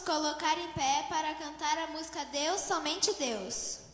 colocar em pé para cantar a música Deus, Somente Deus.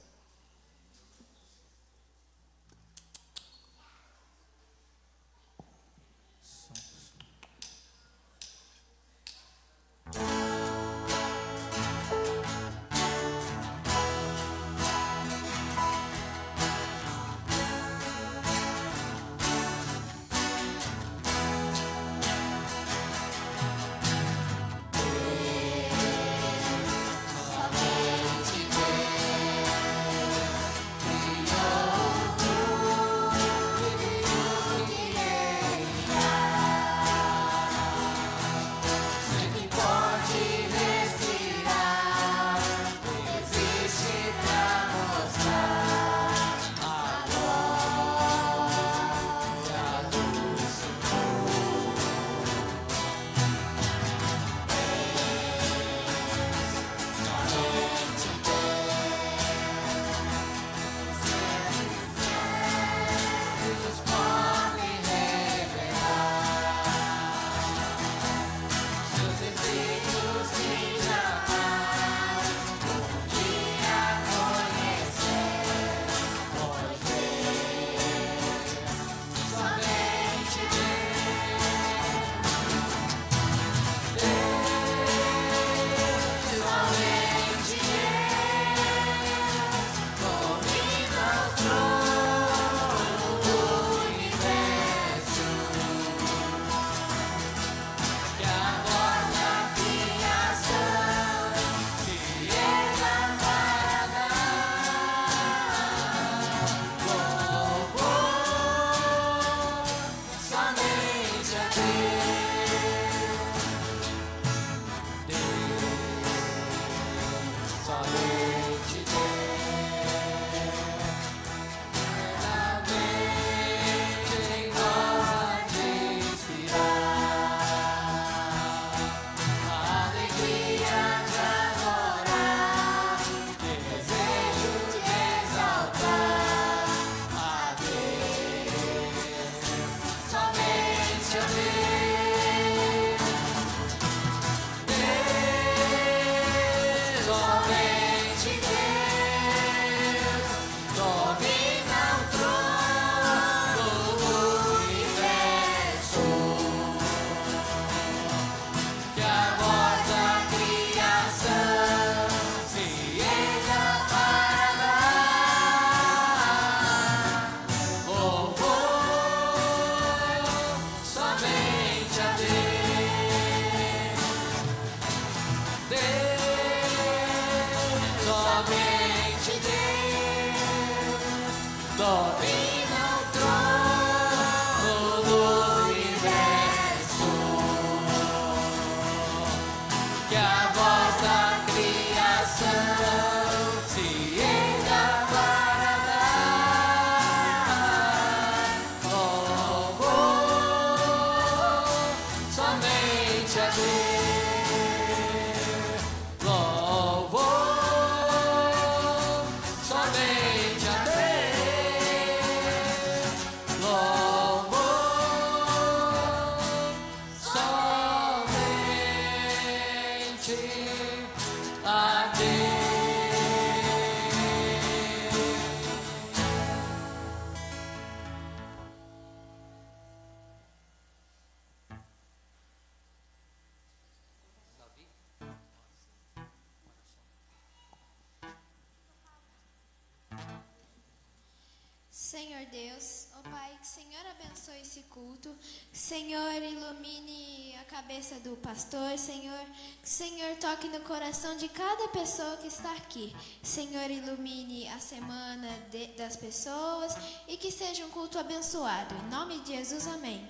Senhor Deus, ó Pai, que o Senhor abençoe esse culto, Senhor, ilumine a cabeça do pastor, Senhor, que o Senhor toque no coração de cada pessoa que está aqui, Senhor, ilumine a semana das pessoas e que seja um culto abençoado, em nome de Jesus, amém.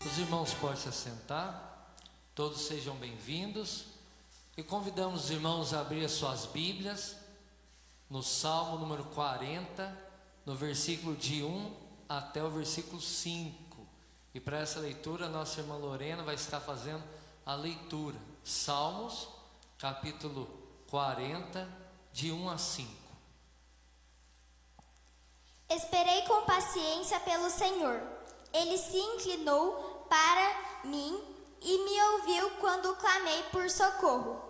Os irmãos podem se assentar, todos sejam bem-vindos e convidamos os irmãos a abrir as suas Bíblias no Salmo número 40, no versículo de 1 até o versículo 5. E para essa leitura, a nossa irmã Lorena vai estar fazendo a leitura. Salmos, capítulo 40, de 1 a 5. Esperei com paciência pelo Senhor. Ele se inclinou para mim e me ouviu quando clamei por socorro.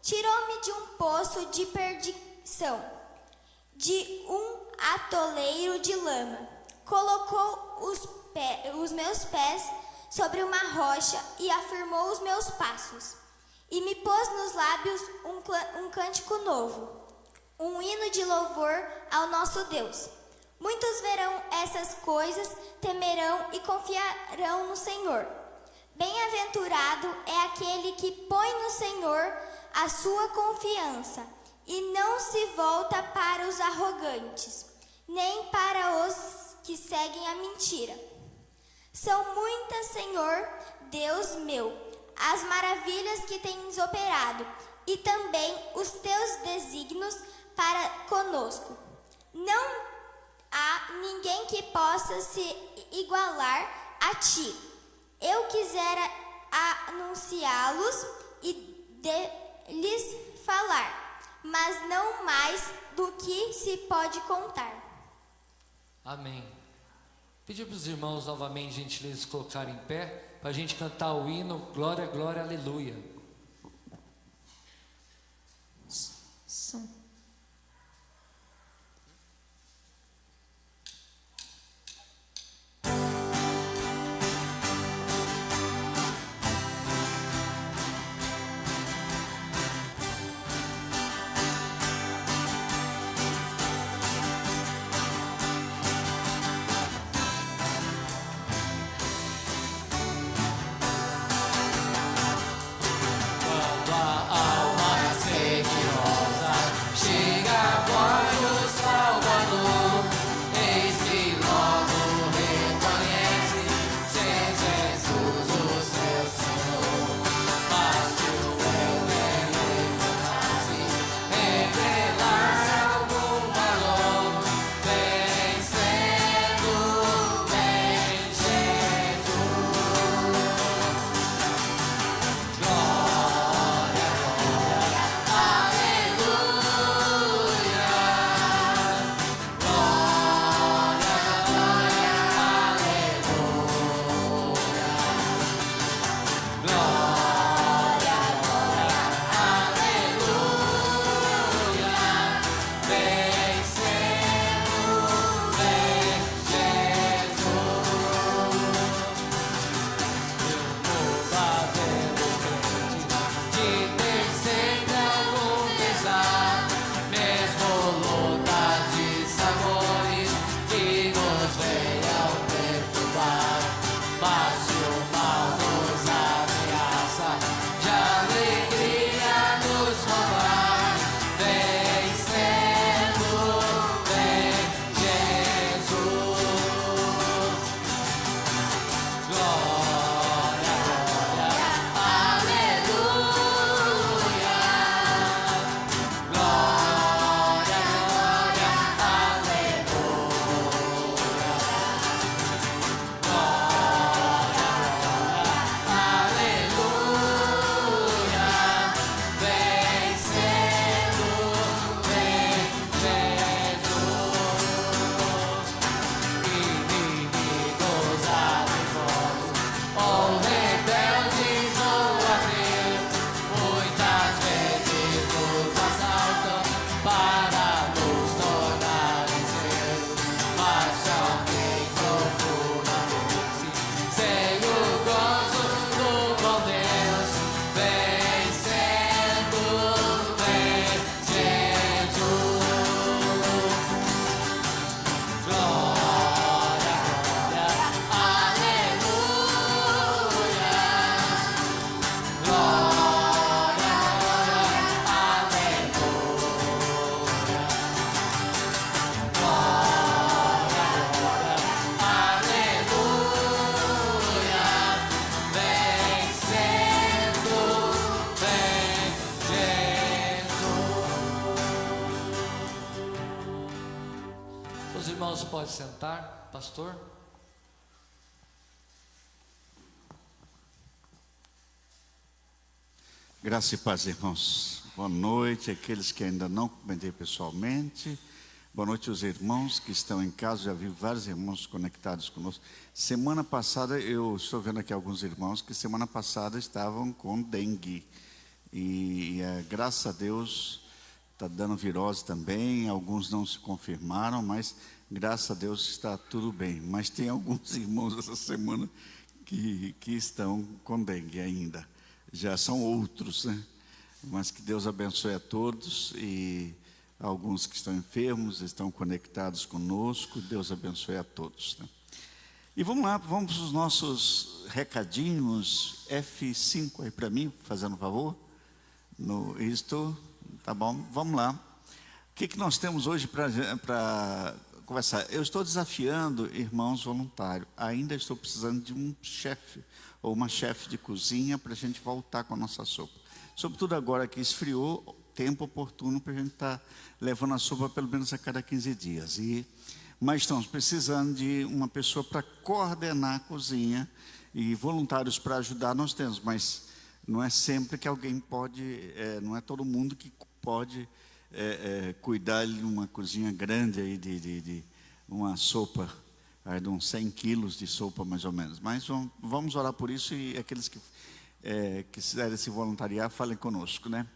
Tirou-me de um poço de perdição, de um atoleiro de lama. Colocou os meus pés sobre uma rocha e afirmou os meus passos. E me pôs nos lábios um cântico novo, um hino de louvor ao nosso Deus. Muitos verão essas coisas, temerão e confiarão no Senhor. Bem-aventurado é aquele que põe no Senhor a sua confiança e não se volta para os arrogantes, nem para os que seguem a mentira. São muitas, Senhor, Deus meu, as maravilhas que tens operado e também os teus desígnios para conosco. Não há ninguém que possa se igualar a ti. Eu quisera anunciá-los e lhes falar, mas não mais do que se pode contar. Amém. Pedir para os irmãos novamente, gentileza, se colocarem em pé, para a gente cantar o hino Glória, Glória, Aleluia. Som. Os irmãos podem sentar, pastor. Graça e paz, irmãos. Boa noite. Aqueles que ainda não cumprimentei pessoalmente, Boa noite aos irmãos que estão em casa. Já vi vários irmãos conectados conosco. Semana passada, eu estou vendo aqui alguns irmãos que semana passada estavam com dengue. E graças a Deus está dando virose também. Alguns não se confirmaram, mas graças a Deus está tudo bem. Mas tem alguns irmãos essa semana que estão com dengue ainda. Já são outros, né? Mas que Deus abençoe a todos. E alguns que estão enfermos estão conectados conosco. Deus abençoe a todos, né? E vamos lá, vamos para os nossos recadinhos. F5 aí para mim, fazendo um favor. Isto, tá bom, vamos lá. O que nós temos hoje para conversar? Eu estou desafiando irmãos voluntários. Ainda estou precisando de um chefe ou uma chefe de cozinha para a gente voltar com a nossa sopa. Sobretudo agora que esfriou, tempo oportuno para a gente estar levando a sopa pelo menos a cada 15 dias. Mas estamos precisando de uma pessoa para coordenar a cozinha, e voluntários para ajudar nós temos, mas não é sempre que alguém pode, não é todo mundo que pode cuidar de uma cozinha grande aí de uma sopa, de uns 100 quilos de sopa mais ou menos. Mas vamos orar por isso, e aqueles que quiserem se voluntariar, falem conosco, né?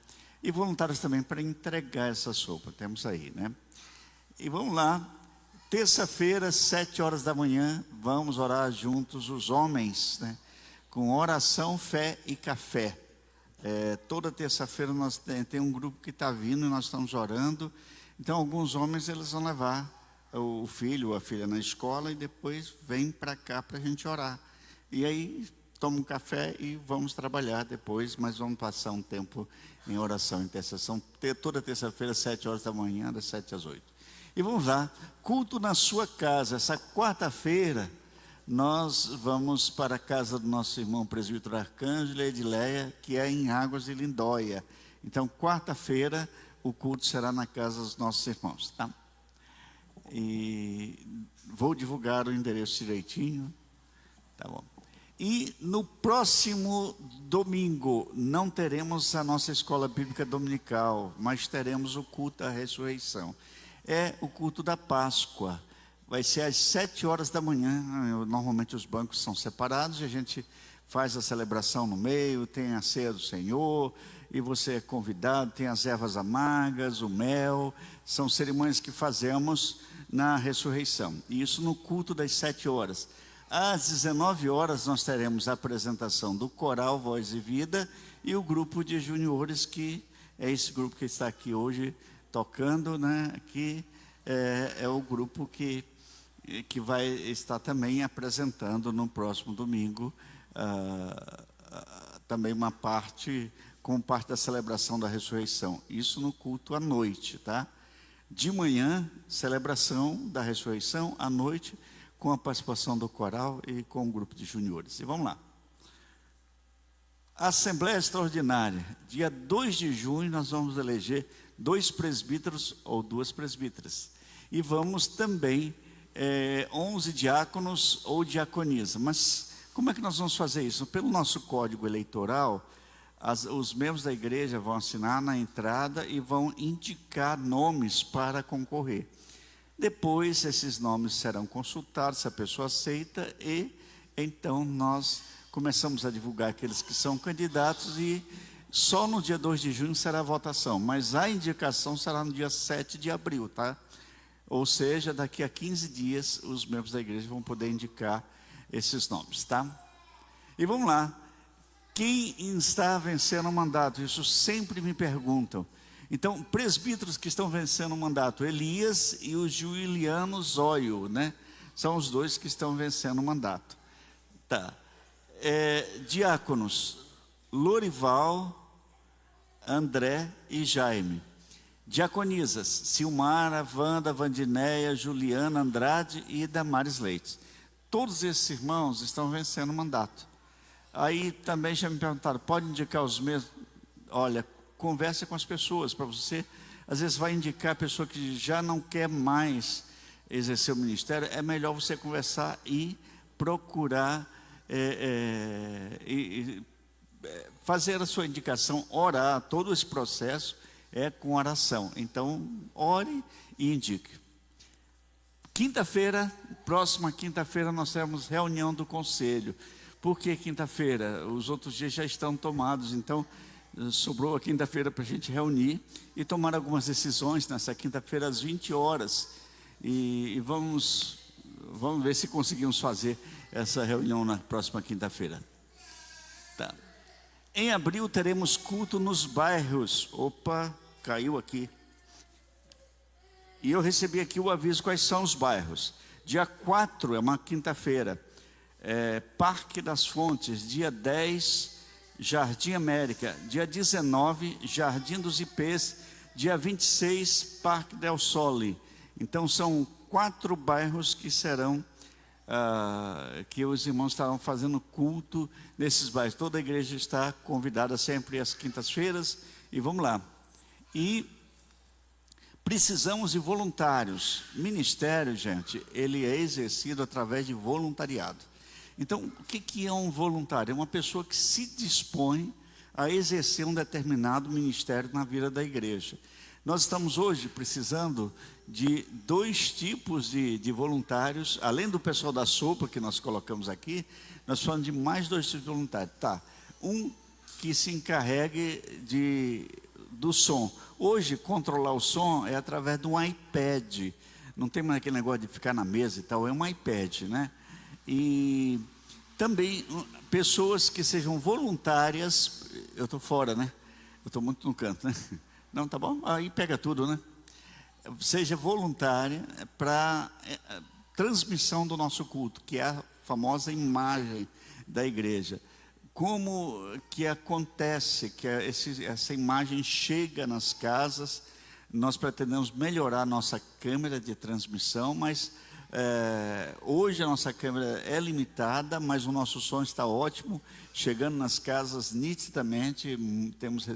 E voluntários também para entregar essa sopa, temos aí, né? E vamos lá, terça-feira, 7 horas da manhã, vamos orar juntos os homens, né? Com oração, fé e café. Toda terça-feira nós tem um grupo que está vindo e nós estamos orando. Então alguns homens eles vão levar o filho ou a filha na escola e depois vem para cá para a gente orar. E aí toma um café e vamos trabalhar depois, mas vamos passar um tempo em oração, intercessão, toda terça-feira, 7 horas da manhã, das 7 às 8. E vamos lá, culto na sua casa. Essa quarta-feira nós vamos para a casa do nosso irmão presbítero Arcângelo e Edileia, que é em Águas de Lindóia. Então, quarta-feira, o culto será na casa dos nossos irmãos, tá? E vou divulgar o endereço direitinho, tá bom? E no próximo domingo, não teremos a nossa escola bíblica dominical, mas teremos o culto da ressurreição. É o culto da Páscoa. Vai ser às 7 horas da manhã. Normalmente os bancos são separados e a gente faz a celebração no meio, tem a ceia do Senhor, e você é convidado, tem as ervas amargas, o mel, são cerimônias que fazemos na ressurreição. E isso no culto das 7 horas. Às 19 horas nós teremos a apresentação do coral Voz e Vida e o grupo de juniores, que é esse grupo que está aqui hoje tocando, né? Que é o grupo que vai estar também apresentando no próximo domingo também uma parte, como parte da celebração da ressurreição. Isso no culto à noite, tá? De manhã, celebração da ressurreição, à noite, com a participação do coral e com o grupo de juniores. E vamos lá. Assembleia Extraordinária, dia 2 de junho, nós vamos eleger 2 presbíteros ou 2 presbíteras. E vamos também 11 diáconos ou diaconisa. Mas como é que nós vamos fazer isso? Pelo nosso código eleitoral, os membros da igreja vão assinar na entrada e vão indicar nomes para concorrer. Depois, esses nomes serão consultados, se a pessoa aceita, e então nós começamos a divulgar aqueles que são candidatos, e só no dia 2 de junho será a votação, mas a indicação será no dia 7 de abril, tá? Ou seja, daqui a 15 dias, os membros da igreja vão poder indicar esses nomes, tá? E vamos lá. Quem está vencendo o mandato? Isso sempre me perguntam. Então, presbíteros que estão vencendo o mandato, Elias e o Juliano Zóio, né? São os 2 que estão vencendo o mandato. Tá. Diáconos, Lorival, André e Jaime. Diaconisas, Silmara, Wanda, Vandinéia, Juliana Andrade e Damares Leite. Todos esses irmãos estão vencendo o mandato. Aí também já me perguntaram, pode indicar os mesmos? Olha, converse com as pessoas, para você, às vezes vai indicar a pessoa que já não quer mais exercer o ministério, é melhor você conversar e procurar fazer a sua indicação, orar. Todo esse processo é com oração. Então, ore e indique. Quinta-feira, próxima quinta-feira, nós temos reunião do conselho. Por que quinta-feira? Os outros dias já estão tomados, então sobrou a quinta-feira para a gente reunir e tomar algumas decisões nessa quinta-feira às 20 horas. E vamos ver se conseguimos fazer essa reunião na próxima quinta-feira. Tá. Em abril teremos culto nos bairros. Opa, caiu aqui. E eu recebi aqui o aviso quais são os bairros. Dia 4 é uma quinta-feira. Parque das Fontes. Dia 10, Jardim América. Dia 19, Jardim dos Ipês. Dia 26, Parque del Sole. Então são 4 bairros que serão, que os irmãos estarão fazendo culto nesses bairros. Toda a igreja está convidada sempre às quintas-feiras. E vamos lá. E precisamos de voluntários. Ministério, gente, ele é exercido através de voluntariado. Então, o que é um voluntário? É uma pessoa que se dispõe a exercer um determinado ministério na vida da igreja. Nós estamos hoje precisando de 2 tipos de voluntários, além do pessoal da sopa que nós colocamos aqui, nós falamos de mais 2 tipos de voluntários. Tá, um que se encarregue do som. Hoje, controlar o som é através de um iPad. Não tem mais aquele negócio de ficar na mesa e tal, é um iPad, né? E também pessoas que sejam voluntárias. Eu estou fora, né? Eu estou muito no canto, né? Não, tá bom? Aí pega tudo, né? Seja voluntária para transmissão do nosso culto, que é a famosa imagem da igreja. Como que acontece que essa imagem chega nas casas? Nós pretendemos melhorar a nossa câmera de transmissão, mas hoje a nossa câmera é limitada, mas o nosso som está ótimo, chegando nas casas nitidamente. Temos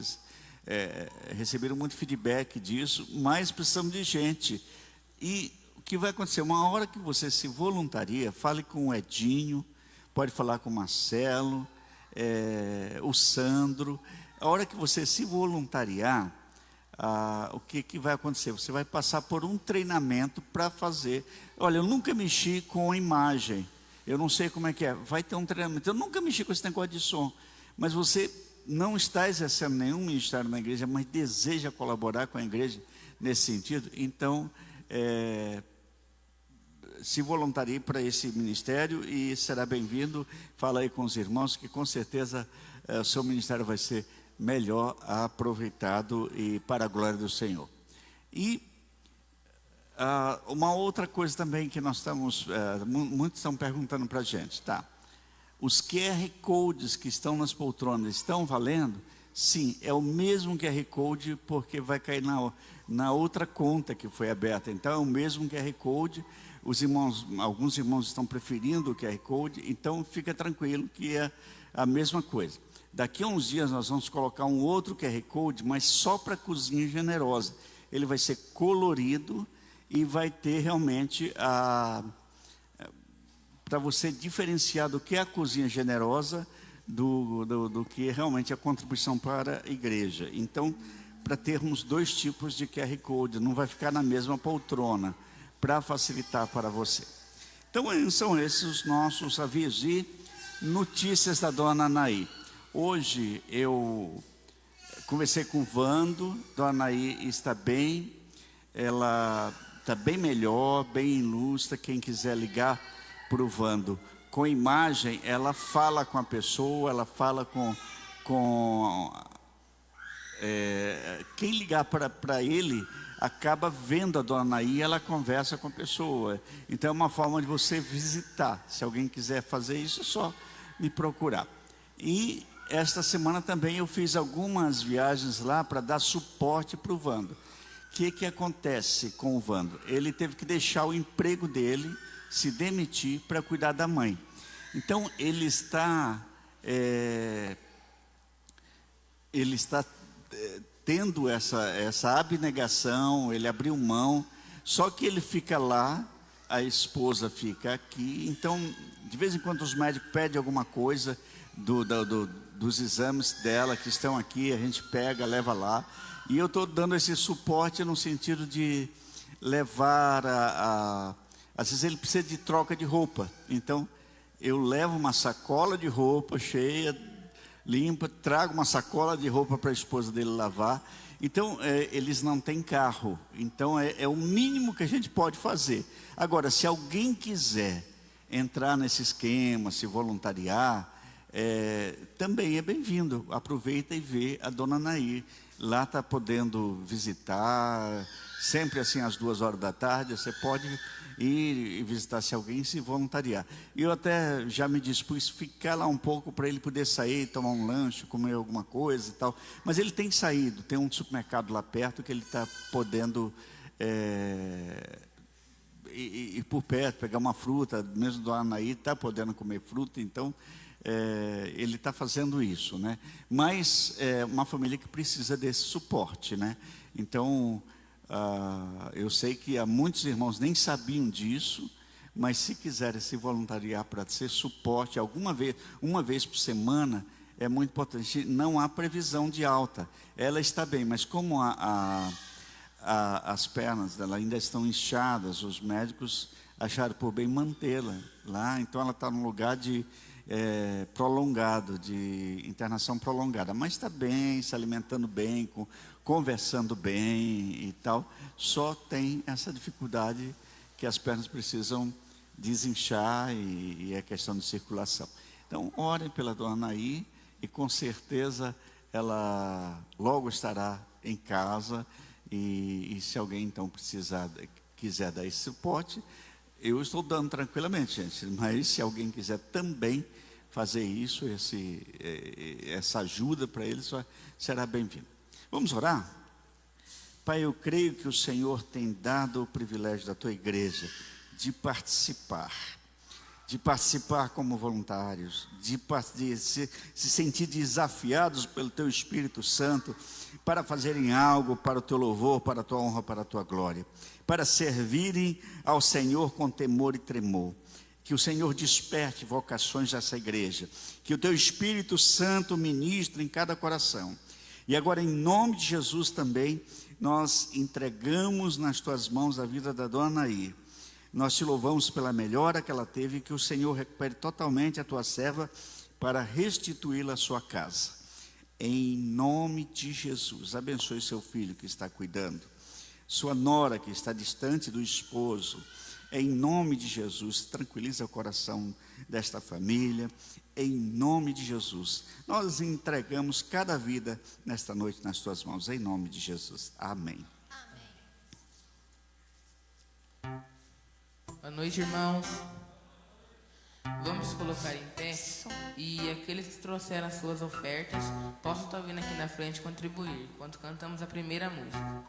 recebido muito feedback disso, mas precisamos de gente. E o que vai acontecer? Uma hora que você se voluntaria, fale com o Edinho, pode falar com o Marcelo, o Sandro. A hora que você se voluntariar, o que vai acontecer? Você vai passar por um treinamento para fazer. Olha, eu nunca mexi com imagem, eu não sei como é que é. Vai ter um treinamento. Eu nunca mexi com esse negócio de som, mas você não está exercendo nenhum ministério na igreja, mas deseja colaborar com a igreja nesse sentido. Então, se voluntarie para esse ministério e será bem-vindo. Fala aí com os irmãos que com certeza o seu ministério vai ser melhor aproveitado e para a glória do Senhor. E uma outra coisa também que nós estamos, muitos estão perguntando para a gente, tá? Os QR Codes que estão nas poltronas estão valendo? Sim, é o mesmo QR Code, porque vai cair na outra conta que foi aberta. Então é o mesmo QR Code. Alguns irmãos estão preferindo o QR Code, então fica tranquilo que é a mesma coisa. Daqui a uns dias nós vamos colocar um outro QR Code, mas só para a Cozinha Generosa. Ele vai ser colorido e vai ter realmente para você diferenciar do que é a Cozinha Generosa do que realmente é a contribuição para a igreja. Então, para termos 2 tipos de QR Code, não vai ficar na mesma poltrona, para facilitar para você. Então, são esses os nossos avisos e notícias da dona Anaí. Hoje eu conversei com o Vando, dona Anaí está bem, ela está bem melhor, bem ilustra. Quem quiser ligar para o Vando com imagem, ela fala com a pessoa, ela fala com quem ligar para ele acaba vendo a dona Anaí, ela conversa com a pessoa. Então é uma forma de você visitar. Se alguém quiser fazer isso, é só me procurar. E esta semana também eu fiz algumas viagens lá para dar suporte para o Vando. O que acontece com o Vando? Ele teve que deixar o emprego dele, se demitir para cuidar da mãe. Então ele está tendo essa abnegação, ele abriu mão, só que ele fica lá, a esposa fica aqui. Então, de vez em quando os médicos pedem alguma coisa dos exames dela que estão aqui, a gente pega, leva lá. E eu estou dando esse suporte no sentido de levar a Às vezes ele precisa de troca de roupa. Então, eu levo uma sacola de roupa cheia, limpa, trago uma sacola de roupa para a esposa dele lavar. Então, eles não têm carro. Então, é o mínimo que a gente pode fazer. Agora, se alguém quiser entrar nesse esquema, se voluntariar, também é bem-vindo. Aproveita e vê a dona Nair. Lá está podendo visitar, sempre assim às 2h da tarde, você pode ir e visitar se alguém se voluntariar. E eu até já me dispus ficar lá um pouco para ele poder sair, tomar um lanche, comer alguma coisa e tal. Mas ele tem saído, tem um supermercado lá perto que ele está podendo ir por perto, pegar uma fruta, mesmo do Anaí, está podendo comer fruta, então ele está fazendo isso, né? Mas é uma família que precisa desse suporte, né? Então, eu sei que há muitos irmãos nem sabiam disso, mas se quiserem se voluntariar para ser suporte uma vez por semana, é muito importante. Não há previsão de alta, ela está bem, mas como as pernas dela ainda estão inchadas, os médicos acharam por bem mantê-la lá, então ela está num lugar prolongado, de internação prolongada, mas está bem, se alimentando bem, conversando bem e tal, só tem essa dificuldade que as pernas precisam desinchar e é questão de circulação. Então, orem pela dona Nair e com certeza ela logo estará em casa e se alguém então quiser dar esse suporte, eu estou dando tranquilamente, gente, mas se alguém quiser também fazer isso, essa ajuda para eles, será bem-vindo. Vamos orar? Pai, eu creio que o Senhor tem dado o privilégio da tua igreja de participar como voluntários, de se sentir desafiados pelo teu Espírito Santo para fazerem algo para o teu louvor, para a tua honra, para a tua glória, para servirem ao Senhor com temor e tremor. Que o Senhor desperte vocações dessa igreja, que o teu Espírito Santo ministre em cada coração. E agora, em nome de Jesus também, nós entregamos nas tuas mãos a vida da dona Nair. Nós te louvamos pela melhora que ela teve e que o Senhor recupere totalmente a tua serva para restituí-la à sua casa. Em nome de Jesus, abençoe seu filho que está cuidando, sua nora que está distante do esposo. Em nome de Jesus, tranquiliza o coração desta família. Em nome de Jesus, nós entregamos cada vida nesta noite nas tuas mãos. Em nome de Jesus, amém. Boa noite, irmãos. Vamos colocar em pé e aqueles que trouxeram as suas ofertas possam estar vindo aqui na frente contribuir enquanto cantamos a primeira música.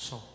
Som.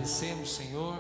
agradecemos, Senhor,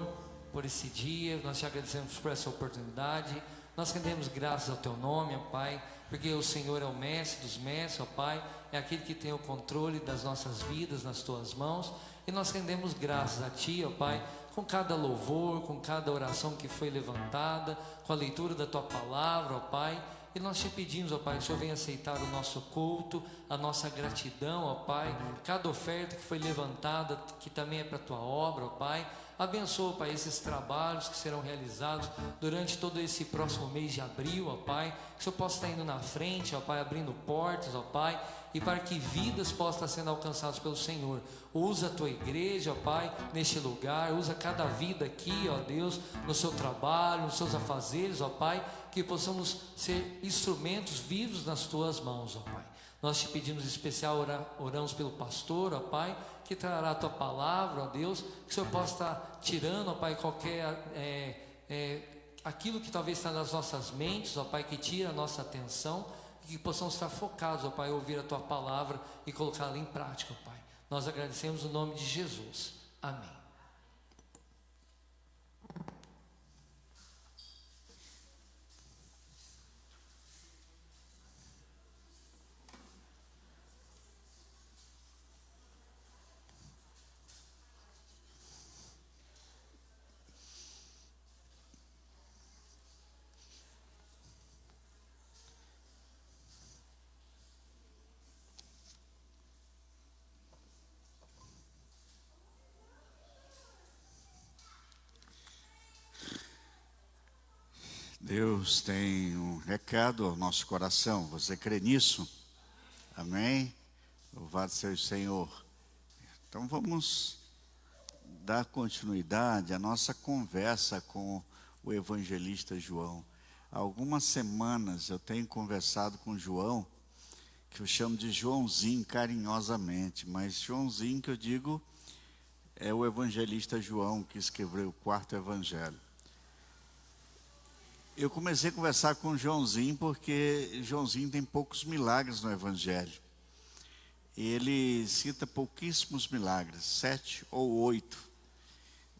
por esse dia, nós te agradecemos por essa oportunidade, nós rendemos graças ao teu nome, ó Pai, porque o Senhor é o mestre dos mestres, ó Pai, é aquele que tem o controle das nossas vidas nas tuas mãos, e nós rendemos graças a ti, ó Pai, com cada louvor, com cada oração que foi levantada, com a leitura da tua palavra, ó Pai. E nós te pedimos, ó Pai, que o Senhor venha aceitar o nosso culto, a nossa gratidão, ó Pai, cada oferta que foi levantada, que também é para a tua obra, ó Pai. Abençoa, Pai, esses trabalhos que serão realizados durante todo esse próximo mês de abril, ó Pai. Que o Senhor possa estar indo na frente, ó Pai, abrindo portas, ó Pai, e para que vidas possam estar sendo alcançadas pelo Senhor. Usa a tua igreja, ó Pai, neste lugar, usa cada vida aqui, ó Deus, no seu trabalho, nos seus afazeres, ó Pai, que possamos ser instrumentos vivos nas tuas mãos, ó Pai. Nós te pedimos em especial, oramos pelo pastor, ó Pai, que trará a tua palavra, ó Deus, que o Senhor possa estar tirando, ó Pai, qualquer aquilo que talvez está nas nossas mentes, ó Pai, que tira a nossa atenção, e que possamos estar focados, ó Pai, a ouvir a tua palavra e colocá-la em prática, ó Pai. Nós agradecemos no nome de Jesus. Amém. Deus tem um recado ao nosso coração. Você crê nisso? Amém? Louvado seja o Senhor. Então vamos dar continuidade à nossa conversa com o evangelista João. Há algumas semanas eu tenho conversado com João, que eu chamo de Joãozinho carinhosamente, mas Joãozinho que eu digo é o evangelista João que escreveu o 4º evangelho. Eu comecei a conversar com o Joãozinho porque Joãozinho tem poucos milagres no Evangelho. Ele cita pouquíssimos milagres, 7 ou 8.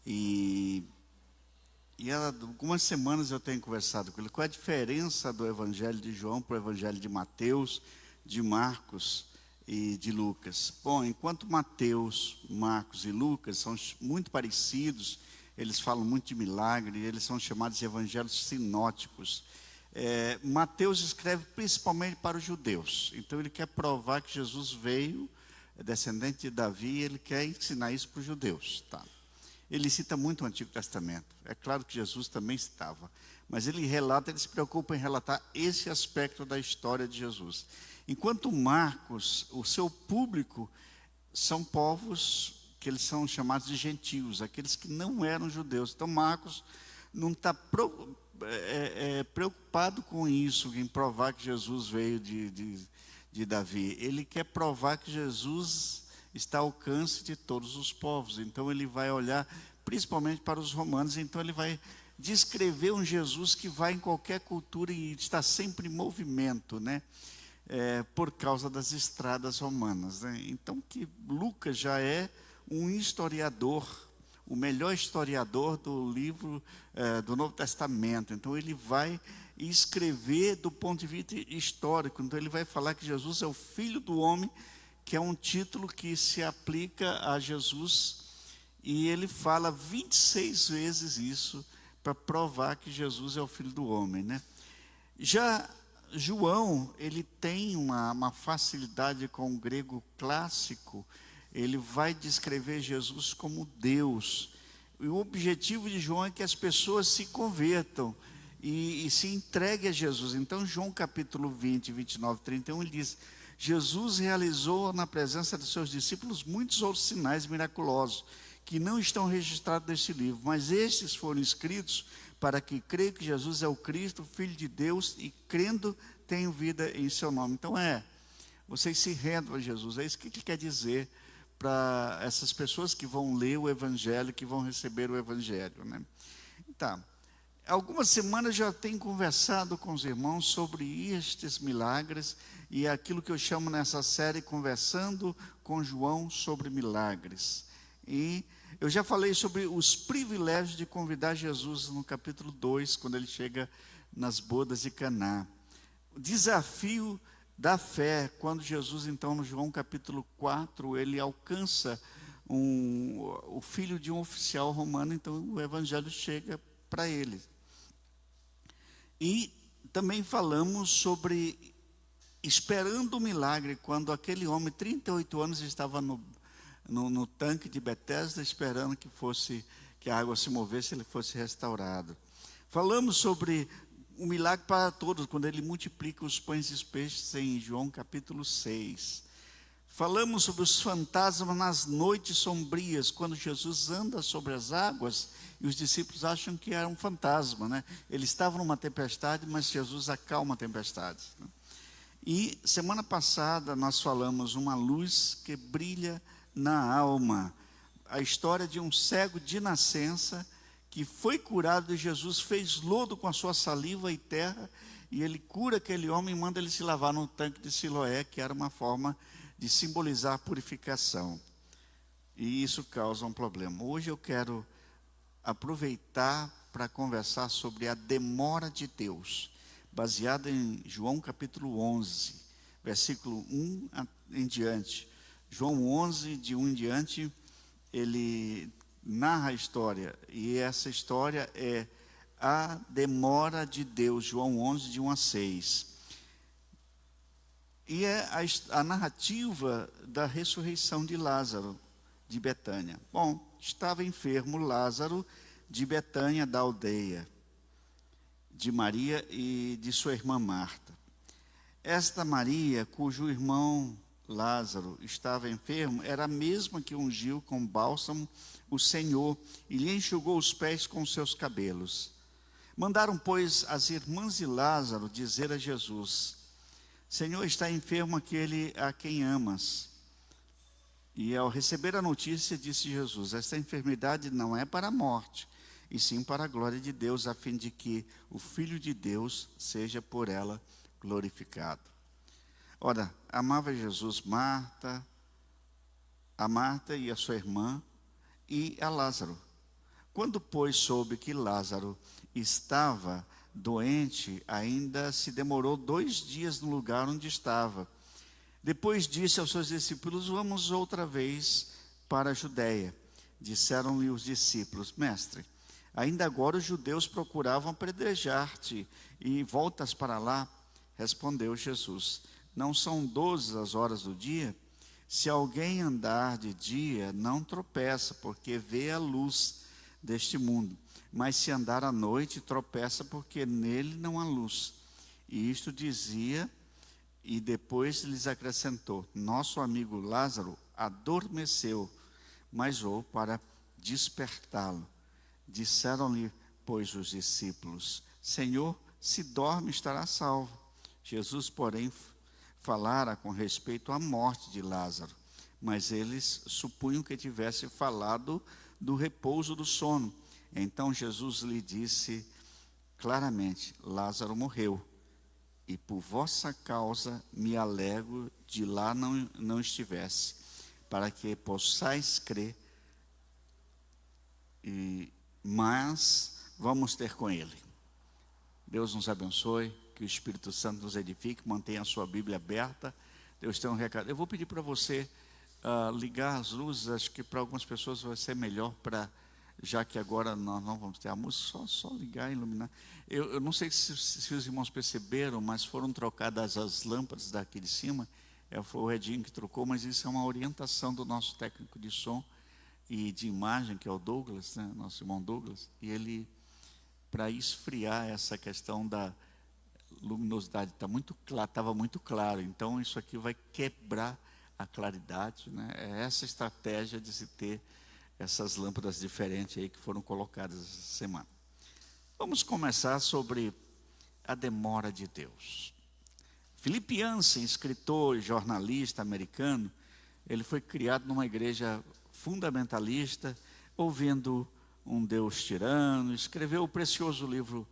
E há algumas semanas eu tenho conversado com ele. Qual é a diferença do Evangelho de João para o Evangelho de Mateus, de Marcos e de Lucas? Bom, enquanto Mateus, Marcos e Lucas são muito parecidos, eles falam muito de milagre, eles são chamados de evangelhos sinóticos. Mateus escreve principalmente para os judeus, então ele quer provar que Jesus veio, descendente de Davi, e ele quer ensinar isso para os judeus. Tá? Ele cita muito o Antigo Testamento, é claro que Jesus também citava, mas ele se preocupa em relatar esse aspecto da história de Jesus. Enquanto Marcos, o seu público são povos que eles são chamados de gentios, aqueles que não eram judeus. Então Marcos não está preocupado com isso, em provar que Jesus veio de Davi. Ele quer provar que Jesus está ao alcance de todos os povos. Então ele vai olhar principalmente para os romanos, então ele vai descrever um Jesus que vai em qualquer cultura e está sempre em movimento, né? Por causa das estradas romanas, né? Então que Lucas já é um historiador, o melhor historiador do livro do Novo Testamento. Então ele vai escrever do ponto de vista histórico. Então ele vai falar que Jesus é o Filho do Homem, que é um título que se aplica a Jesus, e ele fala 26 vezes isso para provar que Jesus é o Filho do Homem, né? Já João, ele tem uma facilidade com o grego clássico. Ele vai descrever Jesus como Deus. E o objetivo de João é que as pessoas se convertam e se entreguem a Jesus. Então, João capítulo 20, 29, 31, ele diz: Jesus realizou na presença de seus discípulos muitos outros sinais miraculosos, que não estão registrados neste livro, mas estes foram escritos para que creia que Jesus é o Cristo, Filho de Deus, e crendo tenham vida em seu nome. Então vocês se rendam a Jesus. É isso que ele quer dizer para essas pessoas que vão ler o Evangelho, que vão receber o Evangelho, né? Então, algumas semanas já tenho conversado com os irmãos sobre estes milagres e aquilo que eu chamo nessa série Conversando com João sobre Milagres. E Eu já falei sobre os privilégios de convidar Jesus no capítulo 2, quando ele chega nas bodas de Caná. O desafio da fé, quando Jesus, então, no João capítulo 4, ele alcança o filho de um oficial romano, então o evangelho chega para ele. E também falamos sobre esperando o milagre, quando aquele homem, 38 anos, estava no tanque de Betesda, esperando que a água se movesse, ele fosse restaurado. Falamos sobre o milagre para todos, quando ele multiplica os pães e os peixes em João capítulo 6. Falamos sobre os fantasmas nas noites sombrias, quando Jesus anda sobre as águas e os discípulos acham que era um fantasma, né? Eles estavam numa tempestade, mas Jesus acalma a tempestade, né? E semana passada nós falamos uma luz que brilha na alma, a história de um cego de nascença que foi curado, e Jesus fez lodo com a sua saliva e terra, e ele cura aquele homem e manda ele se lavar no tanque de Siloé, que era uma forma de simbolizar a purificação. E isso causa um problema. Hoje eu quero aproveitar para conversar sobre a demora de Deus, baseada em João capítulo 11, versículo 1 em diante. João 11, de 1 em diante, ele narra a história, e essa história é a demora de Deus, João 11, de 1 a 6. E é a narrativa da ressurreição de Lázaro, de Betânia. Bom, estava enfermo Lázaro, de Betânia, da aldeia de Maria e de sua irmã Marta. Esta Maria, cujo irmão Lázaro estava enfermo, era a mesma que ungiu com bálsamo o Senhor e lhe enxugou os pés com seus cabelos. Mandaram, pois, as irmãs de Lázaro dizer a Jesus: Senhor, está enfermo aquele a quem amas. E ao receber a notícia, disse Jesus: esta enfermidade não é para a morte, e sim para a glória de Deus, a fim de que o Filho de Deus seja por ela glorificado. Ora, amava Jesus a Marta e a sua irmã e a Lázaro. Quando, pois, soube que Lázaro estava doente, ainda se demorou 2 dias no lugar onde estava. Depois disse aos seus discípulos: vamos outra vez para a Judéia. Disseram-lhe os discípulos: Mestre, ainda agora os judeus procuravam apedrejar-te, e voltas para lá? Respondeu Jesus: não são 12 as horas do dia? Se alguém andar de dia, não tropeça, porque vê a luz deste mundo. Mas se andar à noite, tropeça, porque nele não há luz. E isto dizia, e depois lhes acrescentou: nosso amigo Lázaro adormeceu, mas vou para despertá-lo. Disseram-lhe, pois, os discípulos: Senhor, se dorme, estará salvo. Jesus, porém, falara com respeito à morte de Lázaro, mas eles supunham que tivesse falado do repouso do sono. Então Jesus lhe disse claramente: Lázaro morreu, e por vossa causa me alegro de lá não estivesse, para que possais crer, mas vamos ter com ele. Deus nos abençoe, que o Espírito Santo nos edifique, mantenha a sua Bíblia aberta. Deus tem um recado. Eu vou pedir para você ligar as luzes, acho que para algumas pessoas vai ser melhor, já que agora nós não vamos ter a música, só ligar e iluminar. Eu não sei se os irmãos perceberam, mas foram trocadas as lâmpadas daqui de cima. Foi o Edinho que trocou, mas isso é uma orientação do nosso técnico de som e de imagem, que é o Douglas, né, nosso irmão Douglas, e ele, para esfriar essa questão da luminosidade, estava muito claro, então isso aqui vai quebrar a claridade, né? É essa estratégia de se ter essas lâmpadas diferentes aí que foram colocadas essa semana. Vamos começar sobre a demora de Deus. Philip Yancey, escritor e jornalista americano, ele foi criado numa igreja fundamentalista, ouvindo um Deus tirano, escreveu o precioso livro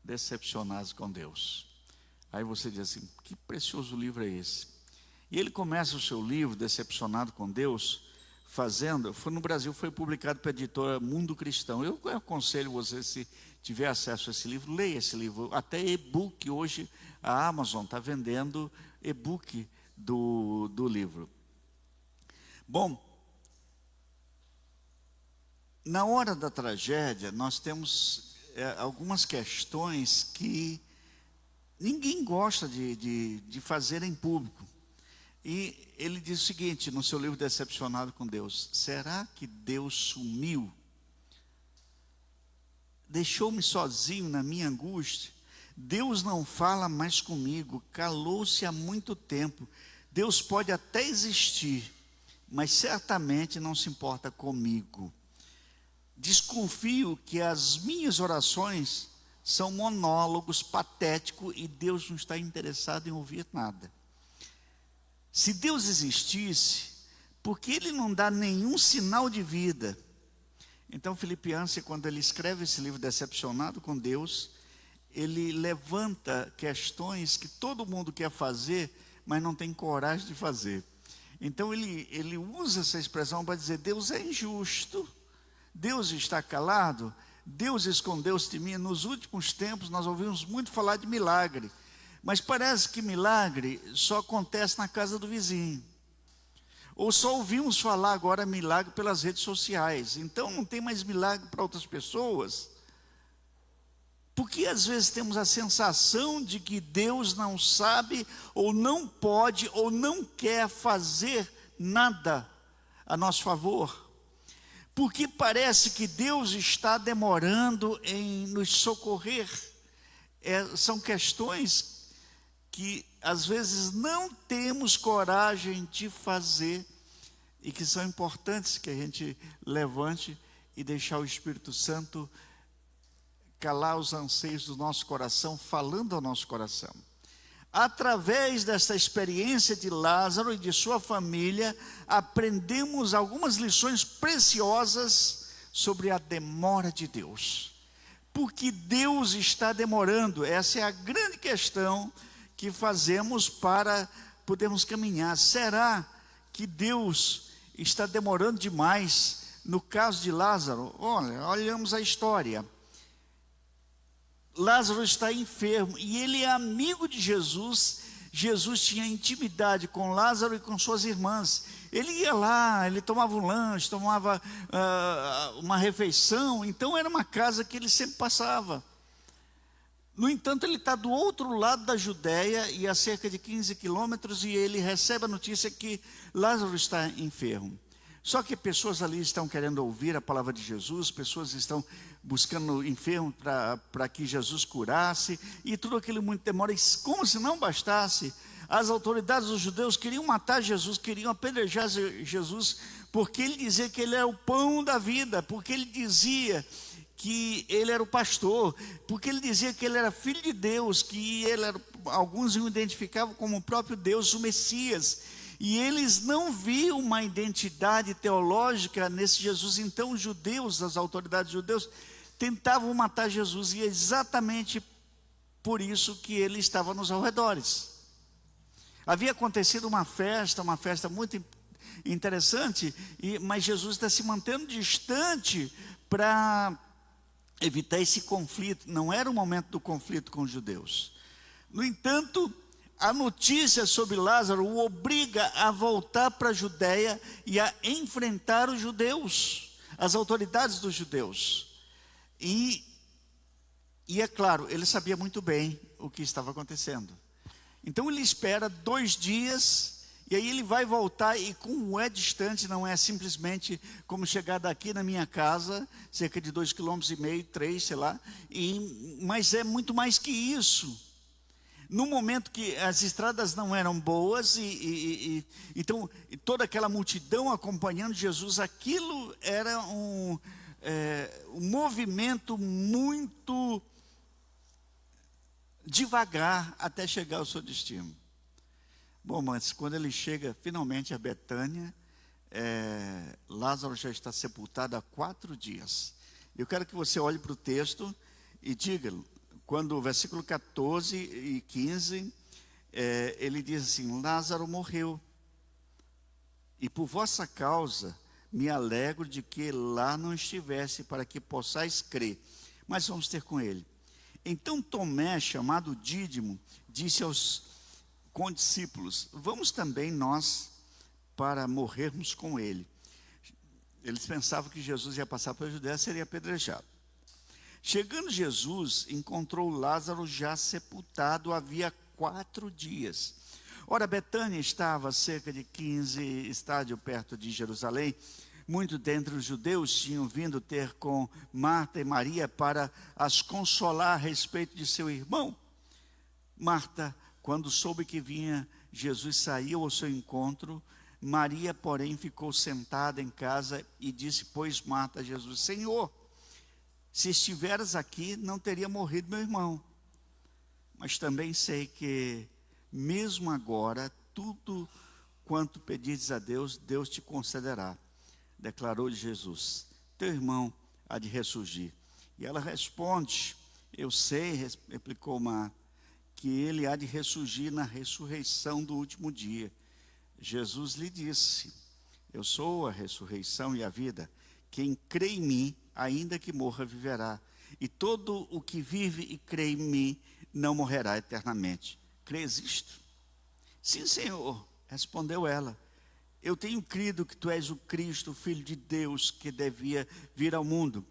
Decepcionados com Deus. Aí você diz assim: que precioso livro é esse? E ele começa o seu livro, Decepcionado com Deus, fazendo, no Brasil foi publicado pela editora Mundo Cristão. Eu aconselho você, se tiver acesso a esse livro, leia esse livro. Até e-book, hoje a Amazon está vendendo e-book do livro. Bom, na hora da tragédia, nós temos algumas questões que ninguém gosta de fazer em público. E ele diz o seguinte, no seu livro Decepcionado com Deus: será que Deus sumiu? Deixou-me sozinho na minha angústia? Deus não fala mais comigo, calou-se há muito tempo. Deus pode até existir, mas certamente não se importa comigo. Desconfio que as minhas orações são monólogos patéticos e Deus não está interessado em ouvir nada. Se Deus existisse, por que Ele não dá nenhum sinal de vida? Então, Filipe Yancey, quando ele escreve esse livro Decepcionado com Deus, ele levanta questões que todo mundo quer fazer, mas não tem coragem de fazer. Então, ele usa essa expressão para dizer: Deus é injusto, Deus está calado, Deus escondeu-se de mim. Nos últimos tempos, nós ouvimos muito falar de milagre. Mas parece que milagre só acontece na casa do vizinho. Ou só ouvimos falar agora milagre pelas redes sociais. Então não tem mais milagre para outras pessoas. Porque às vezes temos a sensação de que Deus não sabe, ou não pode, ou não quer fazer nada a nosso favor. Porque parece que Deus está demorando em nos socorrer. São questões que às vezes não temos coragem de fazer e que são importantes que a gente levante e deixar o Espírito Santo calar os anseios do nosso coração, falando ao nosso coração. Através dessa experiência de Lázaro e de sua família, aprendemos algumas lições preciosas sobre a demora de Deus. Porque Deus está demorando, essa é a grande questão que fazemos para podermos caminhar. Será que Deus está demorando demais? No caso de Lázaro, olhamos a história. Lázaro está enfermo e ele é amigo de Jesus. Jesus tinha intimidade com Lázaro e com suas irmãs. Ele ia lá, ele tomava um lanche, tomava uma refeição. Então era uma casa que ele sempre passava. No entanto, ele está do outro lado da Judéia, e a cerca de 15 quilômetros, e ele recebe a notícia que Lázaro está enfermo. Só que pessoas ali estão querendo ouvir a palavra de Jesus, pessoas estão buscando enfermo para que Jesus curasse, e tudo aquilo muito demora. E como se não bastasse, as autoridades dos judeus queriam matar Jesus, queriam apedrejar Jesus, porque ele dizia que ele era o pão da vida, porque ele dizia que ele era o pastor, porque ele dizia que ele era filho de Deus, que ele era, alguns o identificavam como o próprio Deus, o Messias, e eles não viam uma identidade teológica nesse Jesus. Então os judeus, as autoridades judeus, tentavam matar Jesus, e é exatamente por isso que ele estava nos arredores. Havia acontecido uma festa muito interessante, mas Jesus está se mantendo distante para evitar esse conflito. Não era o momento do conflito com os judeus. No entanto, a notícia sobre Lázaro o obriga a voltar para a Judéia e a enfrentar os judeus, as autoridades dos judeus. E é claro, ele sabia muito bem o que estava acontecendo. Então ele espera 2 dias, e aí ele vai voltar, e como é distante, não é simplesmente como chegar daqui na minha casa, cerca de 2,5 km, 3, sei lá, mas é muito mais que isso. No momento que as estradas não eram boas, então toda aquela multidão acompanhando Jesus, aquilo era um movimento muito devagar até chegar ao seu destino. Bom, mas quando ele chega finalmente a Betânia, Lázaro já está sepultado há 4 dias. Eu quero que você olhe para o texto e diga, quando o versículo 14 e 15, ele diz assim: Lázaro morreu, e por vossa causa me alegro de que lá não estivesse, para que possais crer. Mas vamos ter com ele. Então Tomé, chamado Dídimo, disse aos condiscípulos: vamos também nós para morrermos com ele. Eles pensavam que Jesus ia passar pela Judéia e seria apedrejado. Chegando Jesus, encontrou Lázaro já sepultado havia 4 dias. Ora, Betânia estava a cerca de 15 estádios perto de Jerusalém. Muitos dentre os judeus tinham vindo ter com Marta e Maria para as consolar a respeito de seu irmão. Marta, quando soube que vinha Jesus, saiu ao seu encontro. Maria, porém, ficou sentada em casa e disse, pois, Marta a Jesus: Senhor, se estiveras aqui, não teria morrido meu irmão. Mas também sei que, mesmo agora, tudo quanto pedires a Deus, Deus te concederá. Declarou Jesus: teu irmão há de ressurgir. E ela responde: eu sei, replicou Marta, que ele há de ressurgir na ressurreição do último dia. Jesus lhe disse: eu sou a ressurreição e a vida. Quem crê em mim, ainda que morra, viverá. E todo o que vive e crê em mim não morrerá eternamente. Crês isto? Sim, Senhor, respondeu ela. Eu tenho crido que tu és o Cristo, o Filho de Deus, que devia vir ao mundo.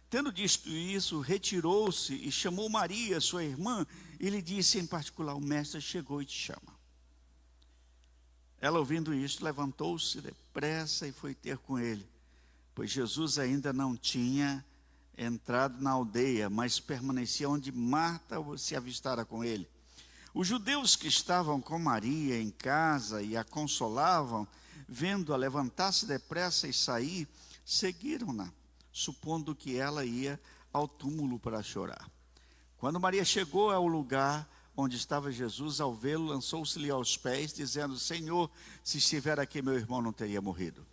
Tendo dito isso, retirou-se e chamou Maria, sua irmã, e lhe disse em particular: o mestre chegou e te chama. Ela, ouvindo isto, levantou-se depressa e foi ter com ele, pois Jesus ainda não tinha entrado na aldeia, mas permanecia onde Marta se avistara com ele. Os judeus que estavam com Maria em casa e a consolavam, vendo-a levantar-se depressa e sair, seguiram-na, supondo que ela ia ao túmulo para chorar. Quando Maria chegou ao lugar onde estava Jesus, ao vê-lo, lançou-se-lhe aos pés, dizendo: Senhor, se estiver aqui, meu irmão não teria morrido.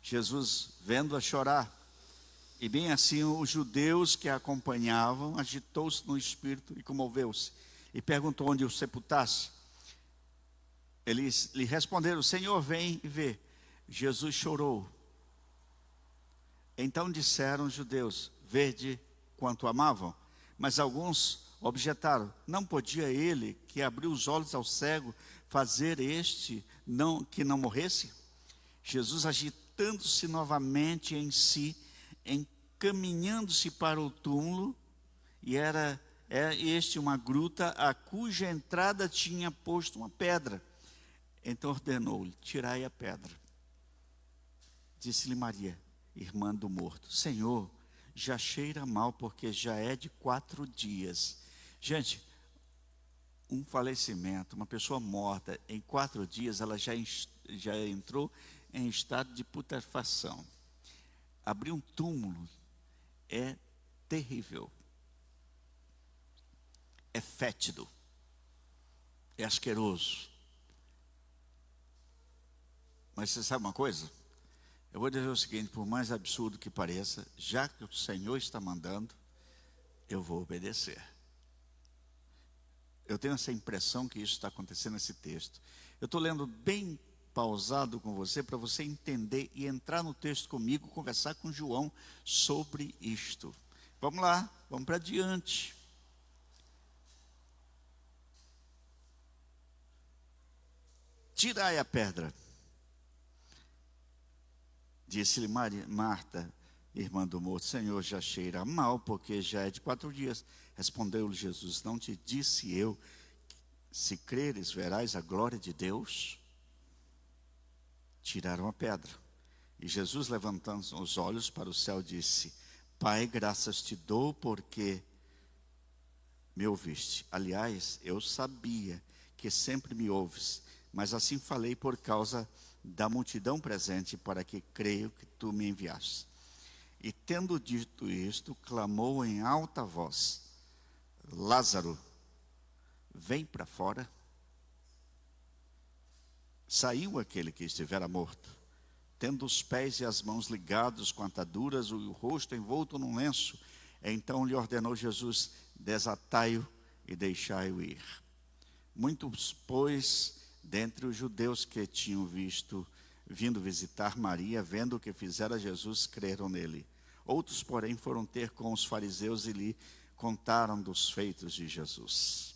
Jesus, vendo-a chorar, e bem assim os judeus que a acompanhavam, agitou-se no espírito e comoveu-se, e perguntou onde o sepultasse. Eles lhe responderam: Senhor, vem e vê. Jesus chorou. Então disseram os judeus: vede quanto amavam. Mas alguns objetaram: não podia ele, que abriu os olhos ao cego, fazer que não morresse? Jesus, agitando-se novamente em si, encaminhando-se para o túmulo, e era uma gruta, a cuja entrada tinha posto uma pedra. Então ordenou-lhe: tirai a pedra. Disse-lhe Maria, irmã do morto: Senhor, já cheira mal, porque já é de 4 dias. Gente, um falecimento, uma pessoa morta, em 4 dias ela já entrou em estado de putrefação. Abrir um túmulo é terrível, é fétido, é asqueroso. Mas você sabe uma coisa? Eu vou dizer o seguinte: por mais absurdo que pareça, já que o Senhor está mandando, eu vou obedecer. Eu tenho essa impressão que isso está acontecendo nesse texto. Eu estou lendo bem pausado com você, para você entender e entrar no texto comigo, conversar com João sobre isto. Vamos lá, vamos para diante. Tirai a pedra. Disse-lhe Marta, irmã do morto: Senhor, já cheira mal, porque já é de 4 dias. Respondeu-lhe Jesus: não te disse eu, se creres, verás a glória de Deus? Tiraram a pedra. E Jesus, levantando os olhos para o céu, disse: Pai, graças te dou, porque me ouviste. Aliás, eu sabia que sempre me ouves, mas assim falei por causa da multidão presente, para que creio que tu me enviaste. E tendo dito isto, clamou em alta voz: Lázaro, vem para fora. Saiu aquele que estivera morto, tendo os pés e as mãos ligados com ataduras e o rosto envolto num lenço. Então lhe ordenou Jesus: desatai-o e deixai-o ir. Muitos, pois, dentre os judeus que tinham visto vindo visitar Maria, vendo o que fizera Jesus, creram nele. Outros, porém, foram ter com os fariseus e lhe contaram dos feitos de Jesus.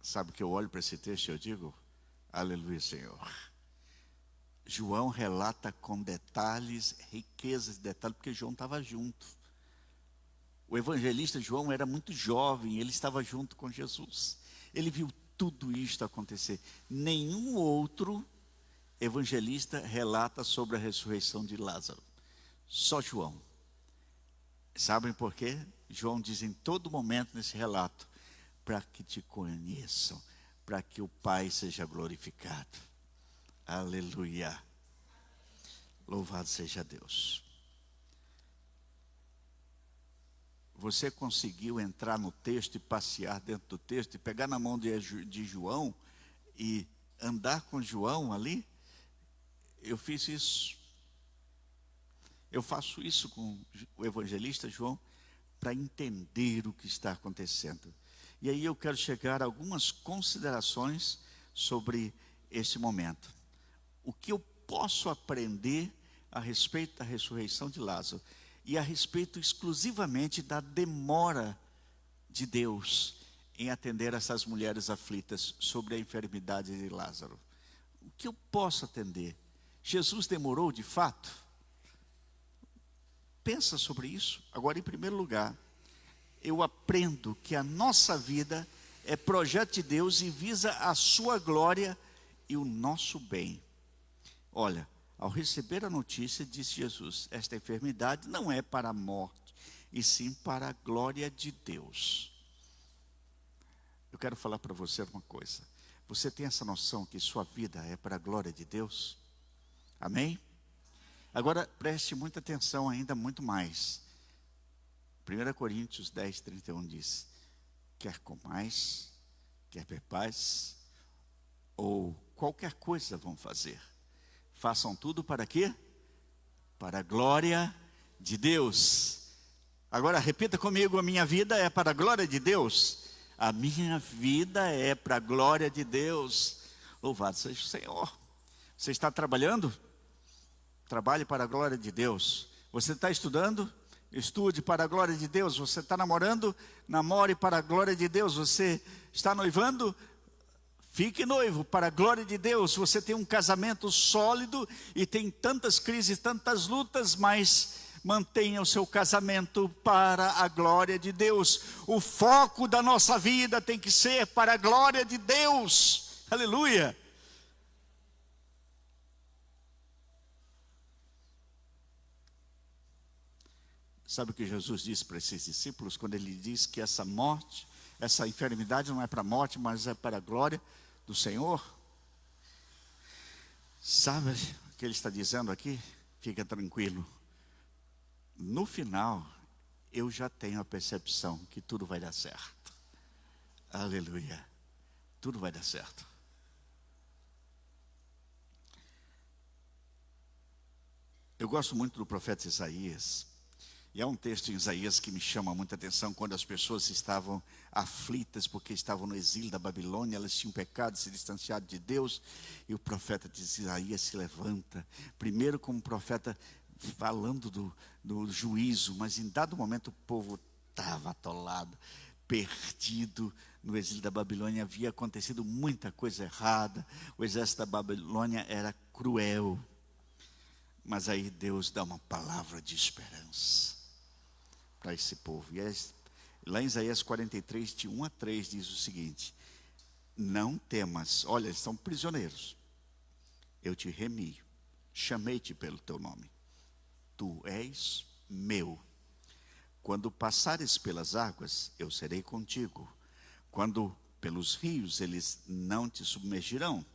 Sabe que eu olho para esse texto e eu digo, aleluia, Senhor. João relata com detalhes, riquezas de detalhes, porque João estava junto. O evangelista João era muito jovem, ele estava junto com Jesus. Ele viu tudo isto acontecer. Nenhum outro evangelista relata sobre a ressurreição de Lázaro. Só João. Sabem por quê? João diz em todo momento nesse relato, para que te conheçam, para que o Pai seja glorificado. Aleluia. Louvado seja Deus. Você conseguiu entrar no texto e passear dentro do texto e pegar na mão de João e andar com João ali? Eu fiz isso. Eu faço isso com o evangelista João para entender o que está acontecendo. E aí eu quero chegar a algumas considerações sobre esse momento. O que eu posso aprender a respeito da ressurreição de Lázaro e a respeito exclusivamente da demora de Deus em atender essas mulheres aflitas sobre a enfermidade de Lázaro. O que eu posso atender? Jesus demorou de fato? Pensa sobre isso. Agora, em primeiro lugar, eu aprendo que a nossa vida é projeto de Deus e visa a sua glória e o nosso bem. Olha, ao receber a notícia, disse Jesus, esta enfermidade não é para a morte, e sim para a glória de Deus. Eu quero falar para você uma coisa. Você tem essa noção que sua vida é para a glória de Deus? Amém? Agora, preste muita atenção ainda muito mais. 1 Coríntios 10, 31 diz, quer comais, quer bebais, ou qualquer coisa vão fazer. Façam tudo para quê? Para a glória de Deus. Agora repita comigo, a minha vida é para a glória de Deus. A minha vida é para a glória de Deus. Louvado seja o Senhor. Você está trabalhando? Trabalhe para a glória de Deus. Você está estudando? Estude para a glória de Deus. Você está namorando? Namore para a glória de Deus. Você está noivando? Fique noivo para a glória de Deus. Você tem um casamento sólido e tem tantas crises, tantas lutas, mas mantenha o seu casamento para a glória de Deus. O foco da nossa vida tem que ser para a glória de Deus. Aleluia. Sabe o que Jesus disse para esses discípulos quando ele diz que essa morte, essa enfermidade não é para a morte, mas é para a glória do Senhor? Sabe o que ele está dizendo aqui? Fica tranquilo. No final, eu já tenho a percepção que tudo vai dar certo. Aleluia. Tudo vai dar certo. Eu gosto muito do profeta Isaías. E há um texto em Isaías que me chama muita atenção, quando as pessoas estavam aflitas porque estavam no exílio da Babilônia, elas tinham pecado, se distanciado de Deus, e o profeta de Isaías se levanta, primeiro como profeta falando do juízo, mas em dado momento o povo estava atolado, perdido no exílio da Babilônia, havia acontecido muita coisa errada, o exército da Babilônia era cruel, mas aí Deus dá uma palavra de esperança para esse povo. E lá em Isaías 43, de 1 a 3, diz o seguinte: não temas, olha, eles são prisioneiros, eu te remi, chamei-te pelo teu nome, tu és meu. Quando passares pelas águas, eu serei contigo. Quando pelos rios, eles não te submergirão.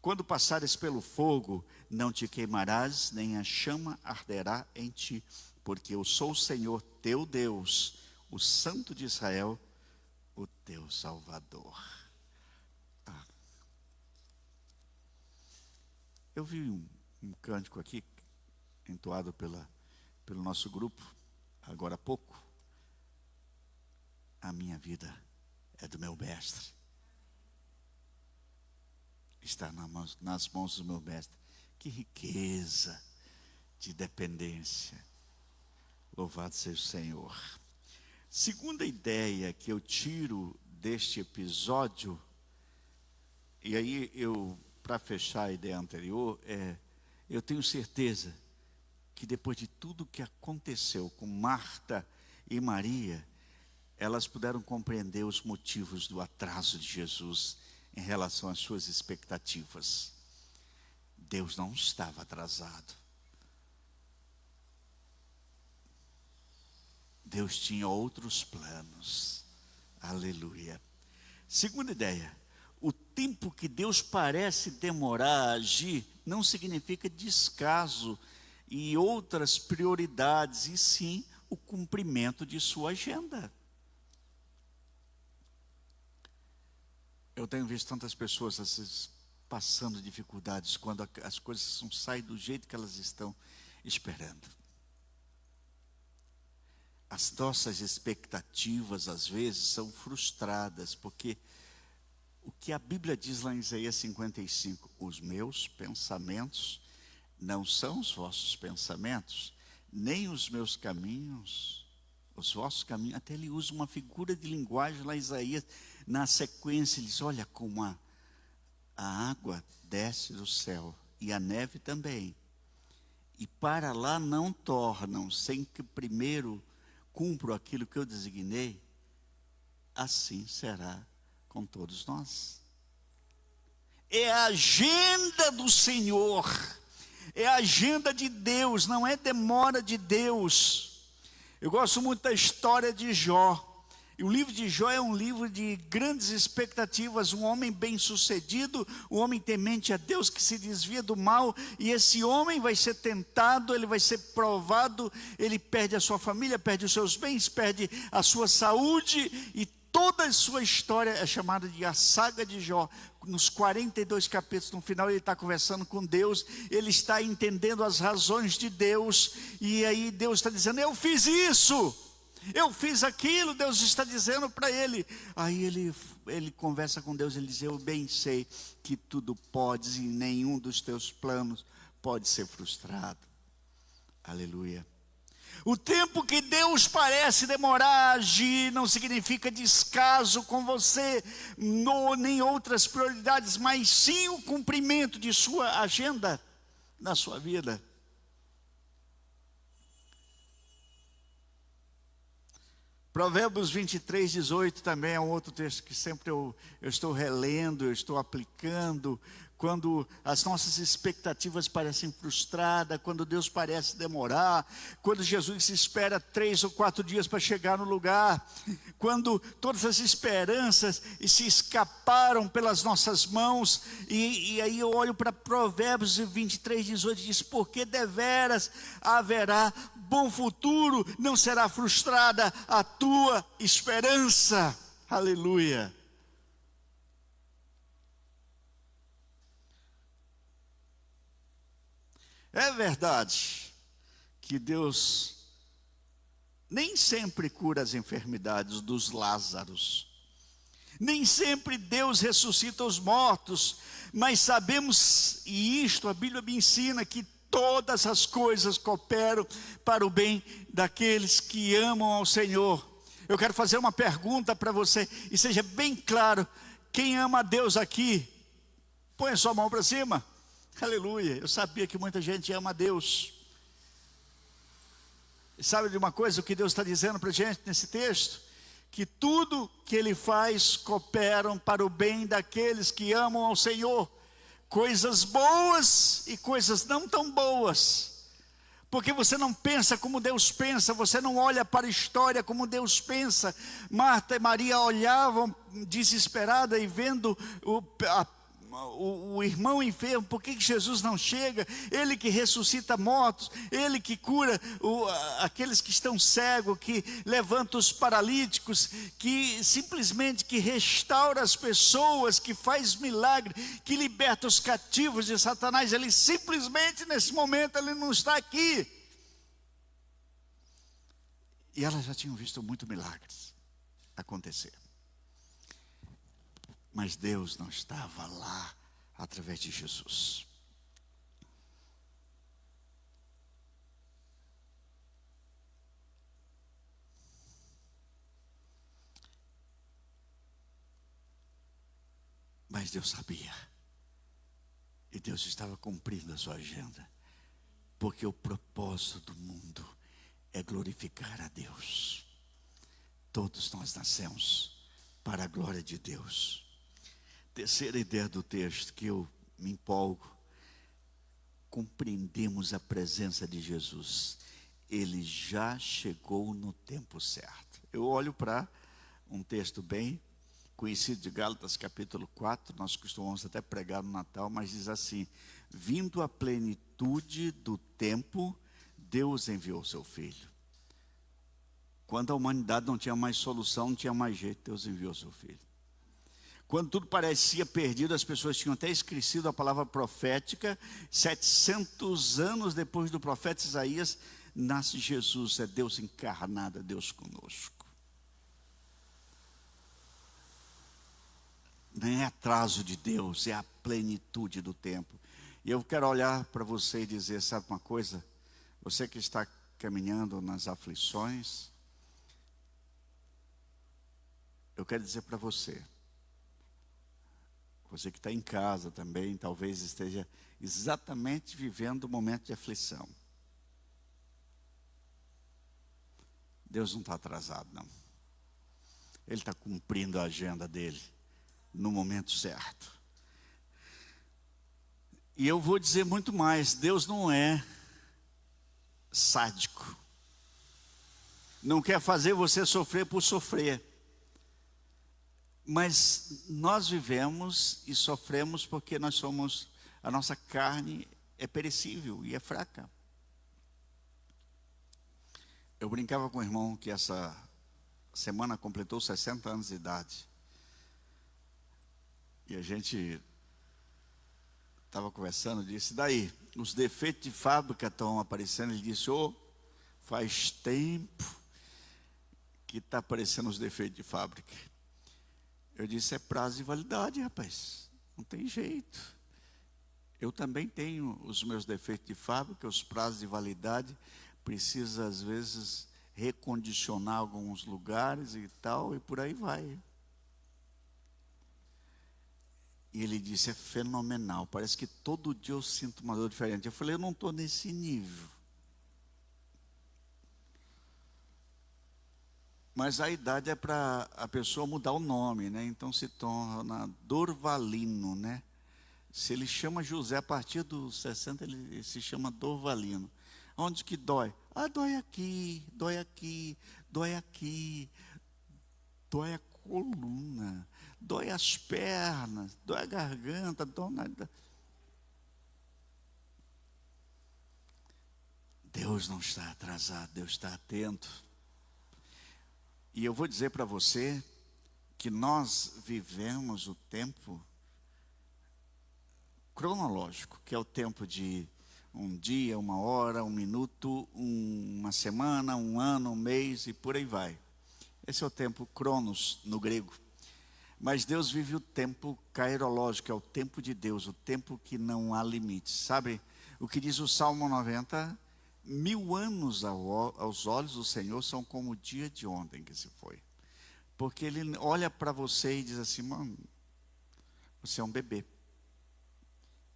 Quando passares pelo fogo, não te queimarás, nem a chama arderá em ti, porque eu sou o Senhor teu Deus, o Santo de Israel, o teu Salvador. Eu vi um cântico aqui, entoado pelo nosso grupo, agora há pouco. A minha vida é do meu mestre. está nas mãos do meu mestre. Que riqueza de dependência. Louvado seja o Senhor. Segunda ideia que eu tiro deste episódio, e aí para fechar a ideia anterior, eu tenho certeza que depois de tudo que aconteceu com Marta e Maria, elas puderam compreender os motivos do atraso de Jesus em relação às suas expectativas. Deus não estava atrasado. Deus tinha outros planos. Aleluia. Segunda ideia. O tempo que Deus parece demorar a agir não significa descaso e outras prioridades, e sim o cumprimento de sua agenda. Eu tenho visto tantas pessoas às vezes passando dificuldades quando as coisas não saem do jeito que elas estão esperando. As nossas expectativas às vezes são frustradas, porque o que a Bíblia diz lá em Isaías 55, os meus pensamentos não são os vossos pensamentos, nem os meus caminhos, os vossos caminhos. Até ele usa uma figura de linguagem lá em Isaías, na sequência ele diz, olha como a água desce do céu, e a neve também, e para lá não tornam, sem que primeiro cumpro aquilo que eu designei, assim será com todos nós. É a agenda do Senhor, é a agenda de Deus, não é demora de Deus. Eu gosto muito da história de Jó. E o livro de Jó é um livro de grandes expectativas, um homem bem-sucedido, um homem temente a Deus que se desvia do mal, e esse homem vai ser tentado, ele vai ser provado, ele perde a sua família, perde os seus bens, perde a sua saúde, e toda a sua história é chamada de a saga de Jó. Nos 42 capítulos, no final ele está conversando com Deus, ele está entendendo as razões de Deus, e aí Deus está dizendo, eu fiz isso, eu fiz aquilo, Deus está dizendo para ele. Aí ele conversa com Deus, ele diz, eu bem sei que tudo podes e nenhum dos teus planos pode ser frustrado. Aleluia. O tempo que Deus parece demorar a agir não significa descaso com você, nem outras prioridades, mas sim o cumprimento de sua agenda na sua vida. Provérbios 23, 18 também é um outro texto que sempre eu estou relendo, eu estou aplicando. Quando as nossas expectativas parecem frustradas, quando Deus parece demorar, quando Jesus espera 3 ou 4 dias para chegar no lugar, quando todas as esperanças se escaparam pelas nossas mãos, e aí eu olho para Provérbios 23, 18 e diz, porque deveras haverá bom futuro, não será frustrada a tua esperança. Aleluia. É verdade que Deus nem sempre cura as enfermidades dos Lázaros, nem sempre Deus ressuscita os mortos, mas sabemos, e isto a Bíblia me ensina, que todas as coisas cooperam para o bem daqueles que amam ao Senhor. Eu quero fazer uma pergunta para você, e seja bem claro, quem ama a Deus aqui, põe a sua mão para cima. Aleluia, eu sabia que muita gente ama a Deus. E sabe de uma coisa, o que Deus está dizendo para a gente nesse texto? Que tudo que Ele faz cooperam para o bem daqueles que amam ao Senhor. Coisas boas e coisas não tão boas. Porque você não pensa como Deus pensa, você não olha para a história como Deus pensa. Marta e Maria olhavam desesperada e vendo o irmão enfermo, por que Jesus não chega? Ele que ressuscita mortos, Ele que cura aqueles que estão cegos, que levanta os paralíticos, que simplesmente que restaura as pessoas, que faz milagre, que liberta os cativos de Satanás. Ele simplesmente nesse momento Ele não está aqui. E elas já tinham visto muitos milagres acontecer. Mas Deus não estava lá através de Jesus. Mas Deus sabia, e Deus estava cumprindo a sua agenda, porque o propósito do mundo é glorificar a Deus. Todos nós nascemos para a glória de Deus. Terceira ideia do texto que eu me empolgo: compreendemos a presença de Jesus. Ele já chegou no tempo certo. Eu olho para um texto bem conhecido de Gálatas capítulo 4, nós costumamos até pregar no Natal, mas diz assim: vindo a plenitude do tempo, Deus enviou seu Filho. Quando a humanidade não tinha mais solução, não tinha mais jeito, Deus enviou seu Filho. Quando tudo parecia perdido, as pessoas tinham até esquecido a palavra profética. 700 anos depois do profeta Isaías, nasce Jesus, é Deus encarnado, é Deus conosco. Não é atraso de Deus, é a plenitude do tempo. E eu quero olhar para você e dizer, sabe uma coisa? Você que está caminhando nas aflições, eu quero dizer para você que está em casa também, talvez esteja exatamente vivendo um momento de aflição. Deus não está atrasado, não. Ele está cumprindo a agenda dele no momento certo. E eu vou dizer muito mais: Deus não é sádico, não quer fazer você sofrer por sofrer, mas nós vivemos e sofremos porque a nossa carne é perecível e é fraca. Eu brincava com o irmão que essa semana completou 60 anos de idade. E a gente estava conversando, disse: daí, os defeitos de fábrica estão aparecendo. Ele disse: faz tempo que está aparecendo os defeitos de fábrica. Eu disse: é prazo de validade, rapaz, não tem jeito. Eu também tenho os meus defeitos de fábrica, os prazos de validade. Precisa às vezes recondicionar alguns lugares e tal, e por aí vai. E ele disse: é fenomenal, parece que todo dia eu sinto uma dor diferente. Eu falei: eu não estou nesse nível. Mas a idade é para a pessoa mudar o nome, né? Então se torna Dorvalino, né? Se ele chama José, a partir dos 60 ele se chama Dorvalino. Onde que dói? Dói aqui, dói aqui, dói aqui, dói a coluna, dói as pernas, dói a garganta, dói nada. Deus não está atrasado, Deus está atento. E eu vou dizer para você que nós vivemos o tempo cronológico, que é o tempo de um dia, uma hora, um minuto, uma semana, um ano, um mês e por aí vai. Esse é o tempo cronos no grego. Mas Deus vive o tempo kairológico, é o tempo de Deus, o tempo que não há limites. Sabe o que diz o Salmo 90? 1000 anos aos olhos do Senhor são como o dia de ontem que se foi. Porque Ele olha para você e diz assim: mano, você é um bebê.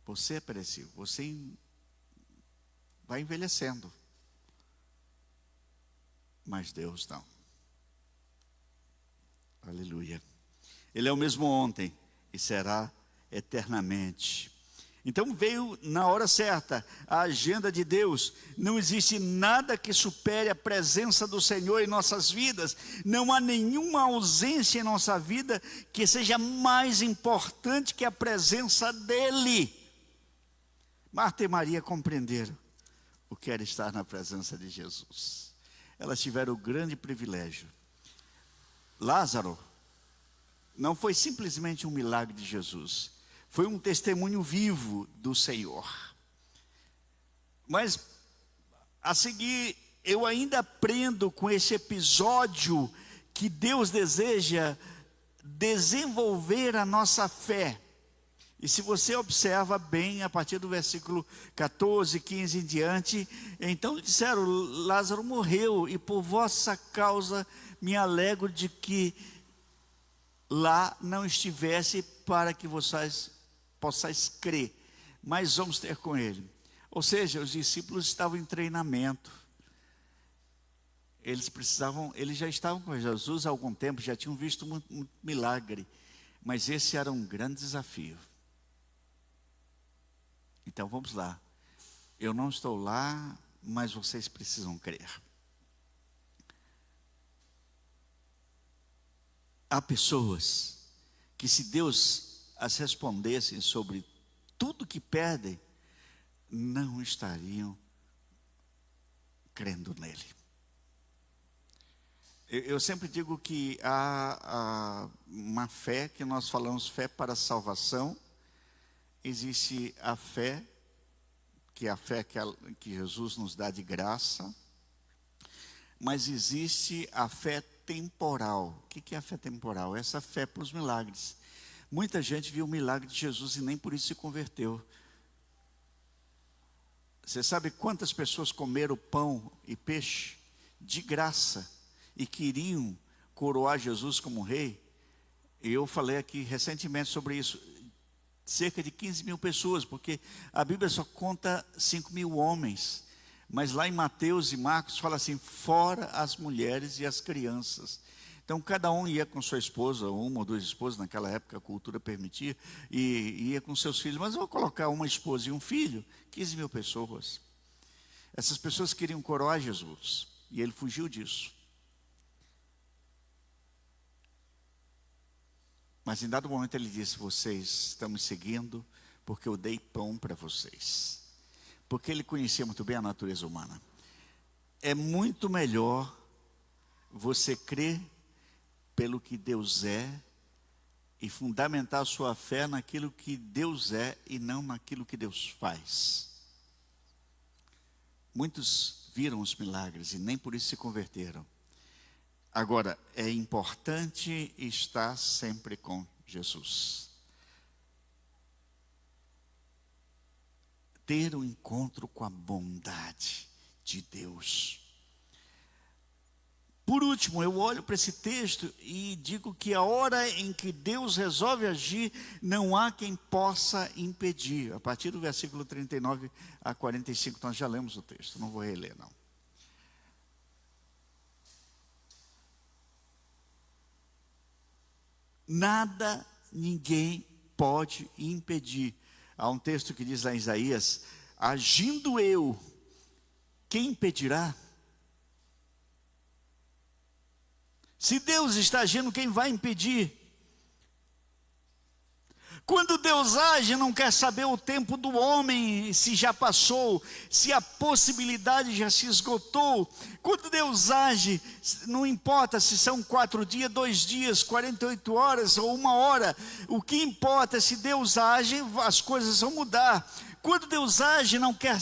Você é perecível, você vai envelhecendo. Mas Deus não. Aleluia. Ele é o mesmo ontem e será eternamente. Então veio na hora certa a agenda de Deus. Não existe nada que supere a presença do Senhor em nossas vidas. Não há nenhuma ausência em nossa vida que seja mais importante que a presença dEle. Marta e Maria compreenderam o que era estar na presença de Jesus. Elas tiveram o grande privilégio. Lázaro não foi simplesmente um milagre de Jesus, foi um testemunho vivo do Senhor. Mas a seguir eu ainda aprendo com esse episódio que Deus deseja desenvolver a nossa fé. E se você observa bem, a partir do versículo 14, 15 em diante, então disseram: Lázaro morreu, e por vossa causa me alegro de que lá não estivesse, para que vocês possais crer, mas vamos ter com ele. Ou seja, os discípulos estavam em treinamento. Eles já estavam com Jesus há algum tempo, já tinham visto um milagre, mas esse era um grande desafio. Então vamos lá. Eu não estou lá, mas vocês precisam crer. Há pessoas que, se Deus as respondesse sobre tudo que pedem, não estariam crendo nele. Eu sempre digo que há uma fé, que nós falamos fé para a salvação. Existe a fé, que é a fé que Jesus nos dá de graça. Mas existe a fé temporal. O que é a fé temporal? Essa fé para os milagres. Muita gente viu o milagre de Jesus e nem por isso se converteu. Você sabe quantas pessoas comeram pão e peixe de graça e queriam coroar Jesus como rei? Eu falei aqui recentemente sobre isso. Cerca de 15 mil pessoas, porque a Bíblia só conta 5 mil homens. Mas lá em Mateus e Marcos fala assim: fora as mulheres e as crianças. Então cada um ia com sua esposa, uma ou duas esposas, naquela época a cultura permitia, e ia com seus filhos. Mas eu vou colocar uma esposa e um filho, 15 mil pessoas. Essas pessoas queriam coroar Jesus, e ele fugiu disso. Mas em dado momento ele disse: vocês estão me seguindo porque eu dei pão para vocês. Porque ele conhecia muito bem a natureza humana. É muito melhor você crer pelo que Deus é e fundamentar a sua fé naquilo que Deus é e não naquilo que Deus faz. Muitos viram os milagres e nem por isso se converteram. Agora, é importante estar sempre com Jesus. Ter um encontro com a bondade de Deus. Por último, eu olho para esse texto e digo que a hora em que Deus resolve agir, não há quem possa impedir. A partir do versículo 39 a 45, nós já lemos o texto, não vou reler não. Nada, ninguém pode impedir. Há um texto que diz lá em Isaías: agindo eu, quem impedirá? Se Deus está agindo, quem vai impedir? Quando Deus age, não quer saber o tempo do homem, se já passou, se a possibilidade já se esgotou. Quando Deus age, não importa se são 4 dias, 2 dias, 48 horas ou 1 hora. O que importa é se Deus age, as coisas vão mudar. Quando Deus age, não quer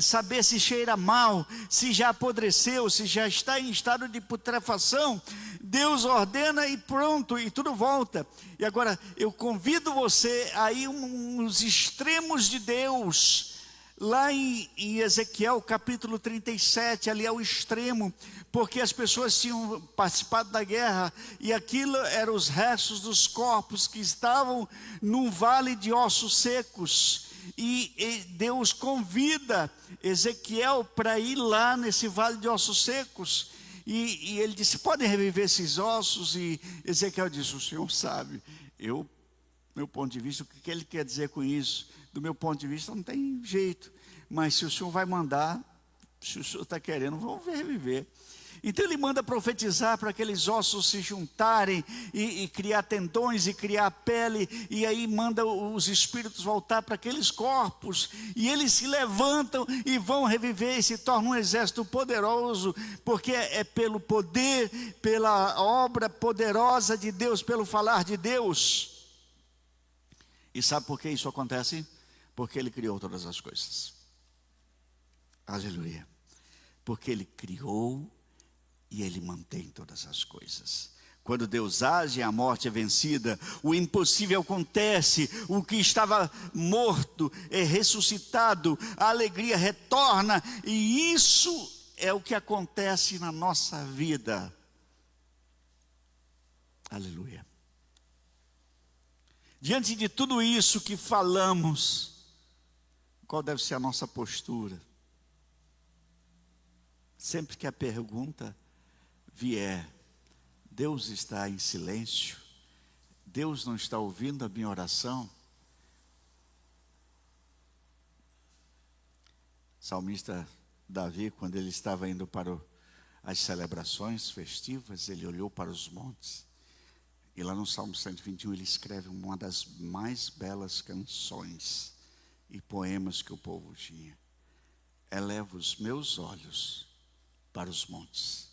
saber se cheira mal, se já apodreceu, se já está em estado de putrefação. Deus ordena e pronto, e tudo volta. E agora eu convido você a ir uns extremos de Deus. Lá em Ezequiel capítulo 37, ali é o extremo, porque as pessoas tinham participado da guerra, e aquilo eram os restos dos corpos que estavam num vale de ossos secos. E Deus convida Ezequiel para ir lá nesse vale de ossos secos. E ele disse: podem reviver esses ossos? E Ezequiel disse: o Senhor sabe. Meu ponto de vista, o que ele quer dizer com isso? Do meu ponto de vista, não tem jeito. Mas se o Senhor vai mandar, se o Senhor está querendo, vamos reviver. Então ele manda profetizar para aqueles ossos se juntarem e criar tendões e criar pele, e aí manda os espíritos voltar para aqueles corpos, e eles se levantam e vão reviver e se tornam um exército poderoso, porque é pelo poder, pela obra poderosa de Deus, pelo falar de Deus. E sabe por que isso acontece? Porque ele criou todas as coisas. Aleluia. Porque ele criou e ele mantém todas as coisas. Quando Deus age, a morte é vencida, o impossível acontece, o que estava morto é ressuscitado, a alegria retorna, e isso é o que acontece na nossa vida. Aleluia. Diante de tudo isso que falamos, qual deve ser a nossa postura? Sempre que a pergunta vier, Deus está em silêncio? Deus não está ouvindo a minha oração? O salmista Davi, quando ele estava indo para as celebrações festivas, ele olhou para os montes. E lá no Salmo 121 ele escreve uma das mais belas canções e poemas que o povo tinha. Elevo os meus olhos para os montes.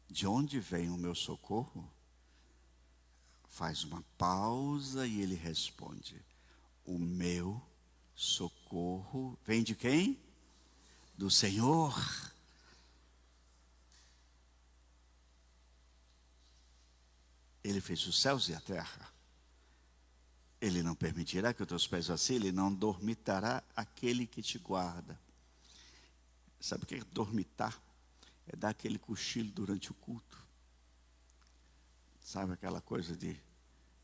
De onde vem o meu socorro? Faz uma pausa e ele responde: o meu socorro vem de quem? Do Senhor. Ele fez os céus e a terra. Ele não permitirá que os teus pés vacilem, não dormitará aquele que te guarda. Sabe o que é dormitar? É dar aquele cochilo durante o culto. Sabe aquela coisa de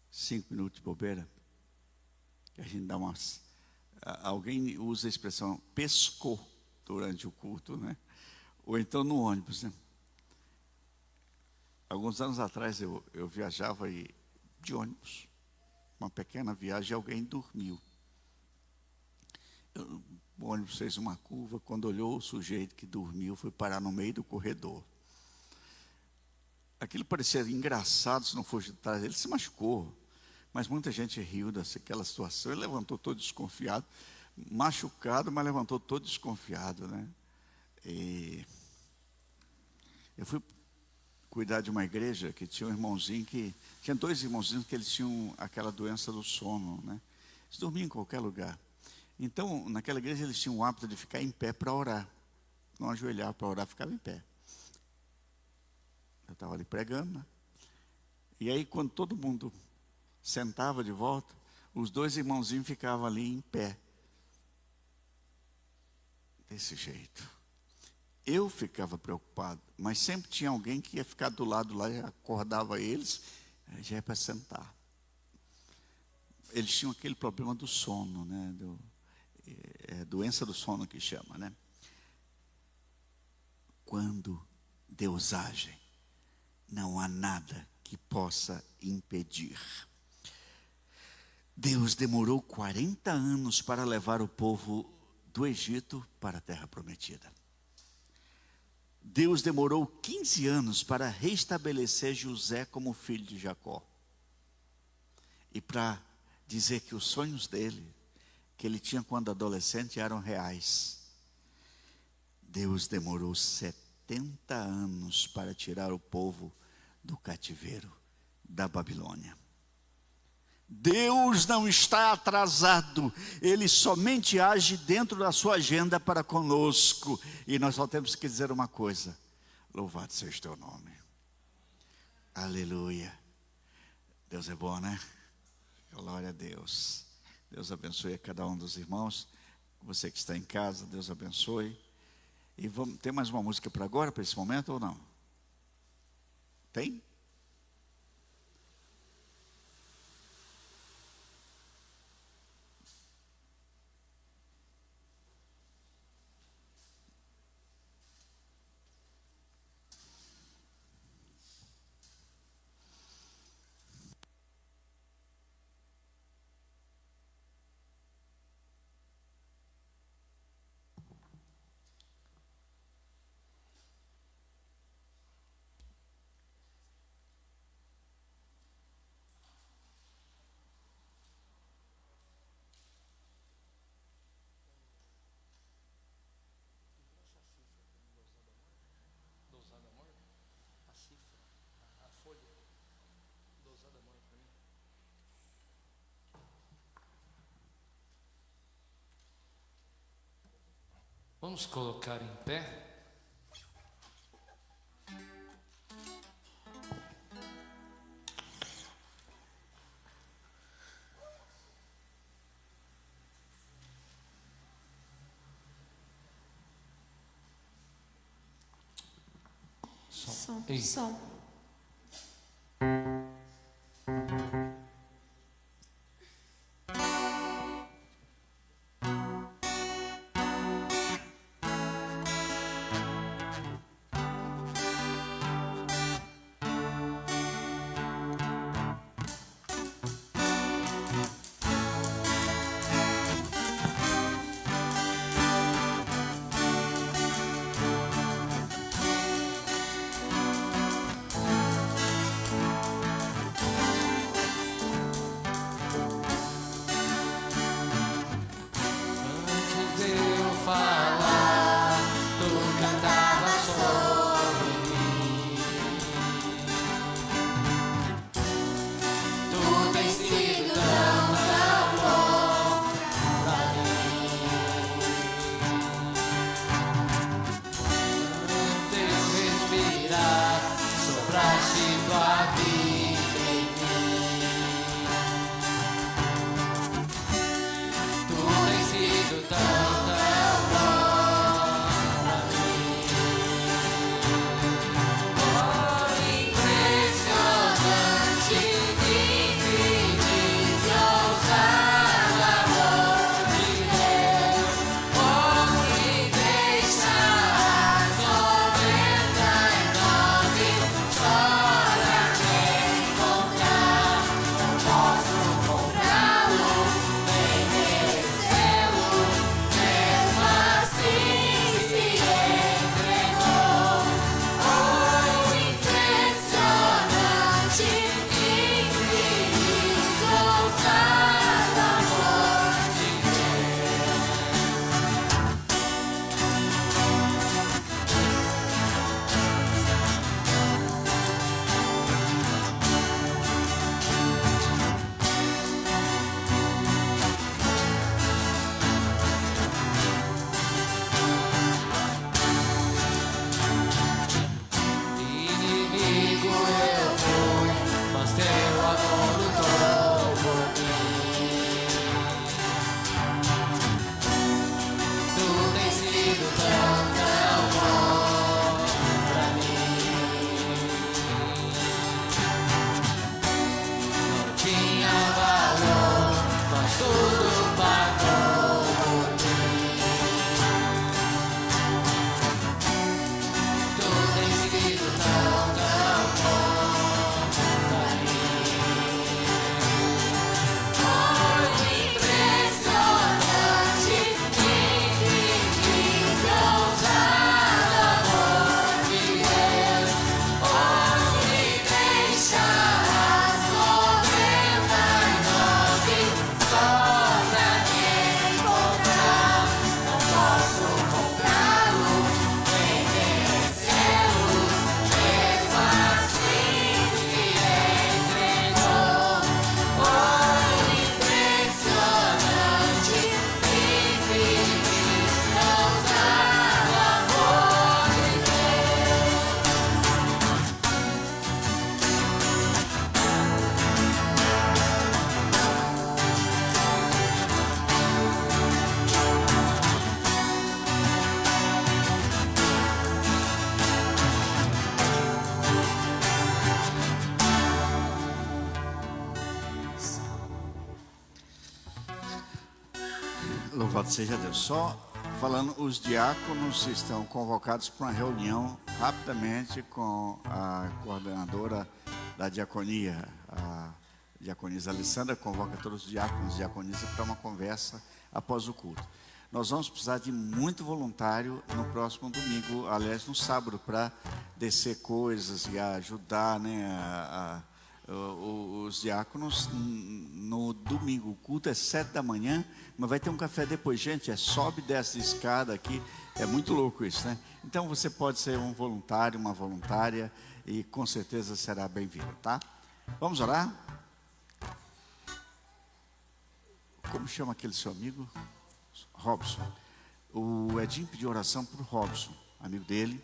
5 minutos de bobeira? Que a gente dá umas... Alguém usa a expressão pescou durante o culto, né? Ou então no ônibus, né? Alguns anos atrás eu viajava de ônibus. Uma pequena viagem, alguém dormiu. O ônibus fez uma curva, quando olhou o sujeito que dormiu, foi parar no meio do corredor. Aquilo parecia engraçado se não fosse de trás. Ele se machucou, mas muita gente riu daquela situação. Ele levantou todo desconfiado, machucado, mas levantou todo desconfiado, né? E eu fui cuidar de uma igreja que tinha um irmãozinho que... Tinha 2 irmãozinhos que eles tinham aquela doença do sono, né? Eles dormiam em qualquer lugar. Então, naquela igreja eles tinham o hábito de ficar em pé para orar. Não ajoelhar para orar, ficava em pé. Eu estava ali pregando, né? E aí, quando todo mundo sentava de volta, os 2 irmãozinhos ficavam ali em pé. Desse jeito. Eu ficava preocupado, mas sempre tinha alguém que ia ficar do lado lá e acordava eles, já é para sentar. Eles tinham aquele problema do sono, né? Doença do sono que chama, né? Quando Deus age, não há nada que possa impedir. Deus demorou 40 anos para levar o povo do Egito para a terra prometida. Deus demorou 15 anos para restabelecer José como filho de Jacó. E para dizer que os sonhos dele, que ele tinha quando adolescente, eram reais. Deus demorou 70 anos para tirar o povo do cativeiro da Babilônia. Deus não está atrasado, Ele somente age dentro da sua agenda para conosco. E nós só temos que dizer uma coisa: louvado seja o teu nome. Aleluia. Deus é bom, né? Glória a Deus. Deus abençoe a cada um dos irmãos. Você que está em casa, Deus abençoe. E vamos ter mais uma música para agora, para esse momento, ou não? Tem? Vamos colocar em pé. Som. Ei. Som. Antes de eu falar, tu cantava sobre mim. Tu tens sido tão bom pra mim. Teu respirar, sopraste tua vida em mim. Tu tens sido tão bom pra mim. Oh, impressionante, infinito, ousado amor de Deus. Oh, que deixa as 99 só pra te encontrar. Não posso comprá-lo, nem merecê-lo. Mesmo assim se entregou. Oh, impressionante, infinito, ousado amor de Inimigo eu fui, mas teu amor lutou por mim. Tu tens sido tão bom pra mim. Não tinha valor, mas tudo pagou por mim. Tu tens sido tão bom pra mim. Oh, impressionante, infinito, ousado amor de Deus. Oh, me deixa as 99 só pra te encontrar. Não posso comprá-lo, nem merecê-lo. Mesmo assim se entregou. Oh, impressionante, infinito, ousado amor de Deus. Louvado seja Deus. Só falando, os diáconos estão convocados para uma reunião rapidamente com a coordenadora da diaconia, a diaconisa Alessandra, convoca todos os diáconos e diaconisas para uma conversa após o culto. Nós vamos precisar de muito voluntário no próximo domingo, aliás, no sábado, para descer coisas e ajudar, né, os diáconos no domingo. O culto é 7 da manhã, mas vai ter um café depois. Gente, sobe e desce de escada aqui, é muito louco isso, né? Então você pode ser um voluntário, uma voluntária, e com certeza será bem-vindo, tá? Vamos orar? Como chama aquele seu amigo? Robson. O Edinho pediu oração por Robson, amigo dele,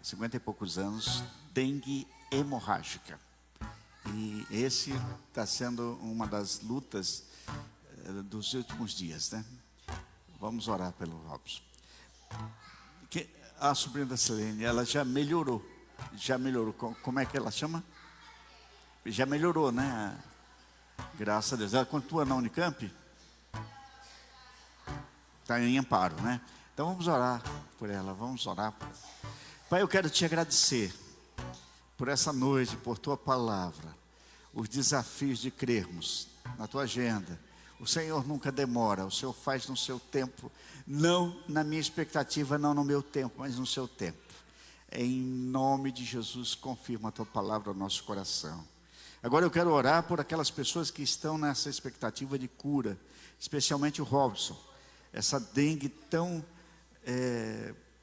50 e poucos anos, dengue hemorrágica. E esse está sendo uma das lutas dos últimos dias, né? Vamos orar pelo Robson. A sobrinha da Selene, ela já melhorou. Já melhorou. Como é que ela chama? Já melhorou, né? Graças a Deus. Ela continua na Unicamp? Está em Amparo, né? Então vamos orar por ela, vamos orar. Pai, eu quero te agradecer por essa noite, por tua palavra, os desafios de crermos na tua agenda. O Senhor nunca demora, o Senhor faz no seu tempo, não na minha expectativa, não no meu tempo, mas no seu tempo. Em nome de Jesus, confirma a tua palavra ao nosso coração. Agora eu quero orar por aquelas pessoas que estão nessa expectativa de cura, especialmente o Robson, essa dengue tão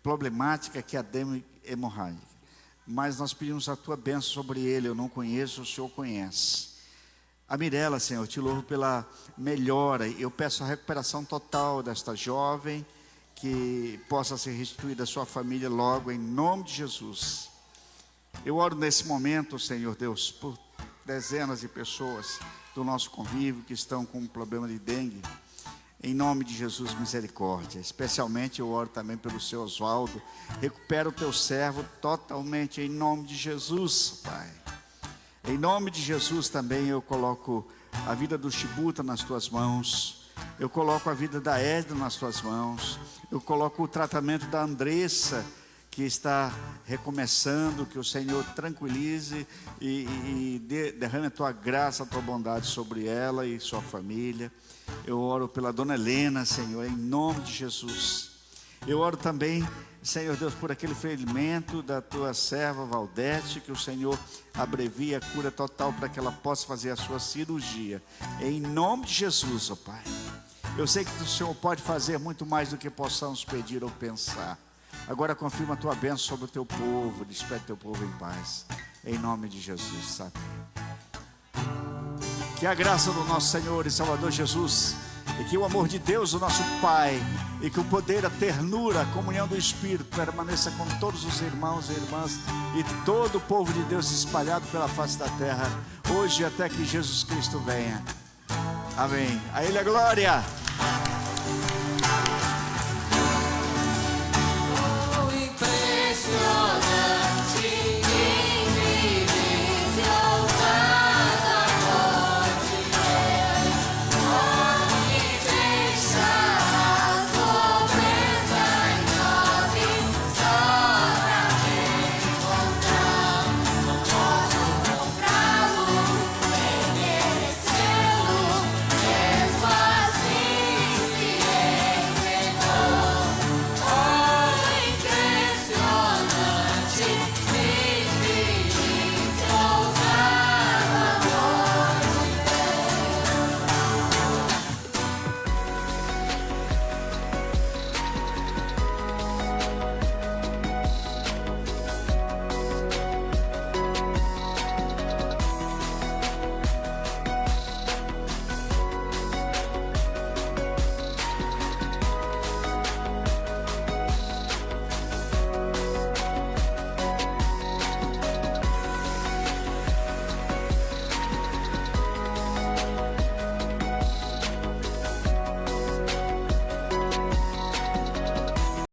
problemática que é a dengue hemorrágica. Mas nós pedimos a tua bênção sobre ele, eu não conheço, o Senhor conhece. A Mirela, Senhor, eu te louvo pela melhora. Eu peço a recuperação total desta jovem, que possa ser restituída à sua família logo, em nome de Jesus. Eu oro nesse momento, Senhor Deus, por dezenas de pessoas do nosso convívio que estão com um problema de dengue. Em nome de Jesus, misericórdia. Especialmente eu oro também pelo seu Oswaldo. Recupera o teu servo totalmente, em nome de Jesus, Pai. Em nome de Jesus também eu coloco a vida do Chibuta nas tuas mãos. Eu coloco a vida da Edna nas tuas mãos. Eu coloco o tratamento da Andressa, que está recomeçando. Que o Senhor tranquilize e derrame a tua graça, a tua bondade sobre ela e sua família. Eu oro pela dona Helena, Senhor, em nome de Jesus. Eu oro também, Senhor Deus, por aquele ferimento da tua serva Valdete, que o Senhor abrevie a cura total para que ela possa fazer a sua cirurgia. Em nome de Jesus, ó Pai. Eu sei que o Senhor pode fazer muito mais do que possamos pedir ou pensar. Agora confirma a tua bênção sobre o teu povo, despede o teu povo em paz. Em nome de Jesus, sabe? Que a graça do nosso Senhor e Salvador Jesus, e que o amor de Deus, o nosso Pai, e que o poder, a ternura, a comunhão do Espírito permaneça com todos os irmãos e irmãs e todo o povo de Deus espalhado pela face da terra, hoje até que Jesus Cristo venha. Amém. A Ele a glória. Oh, impressionante.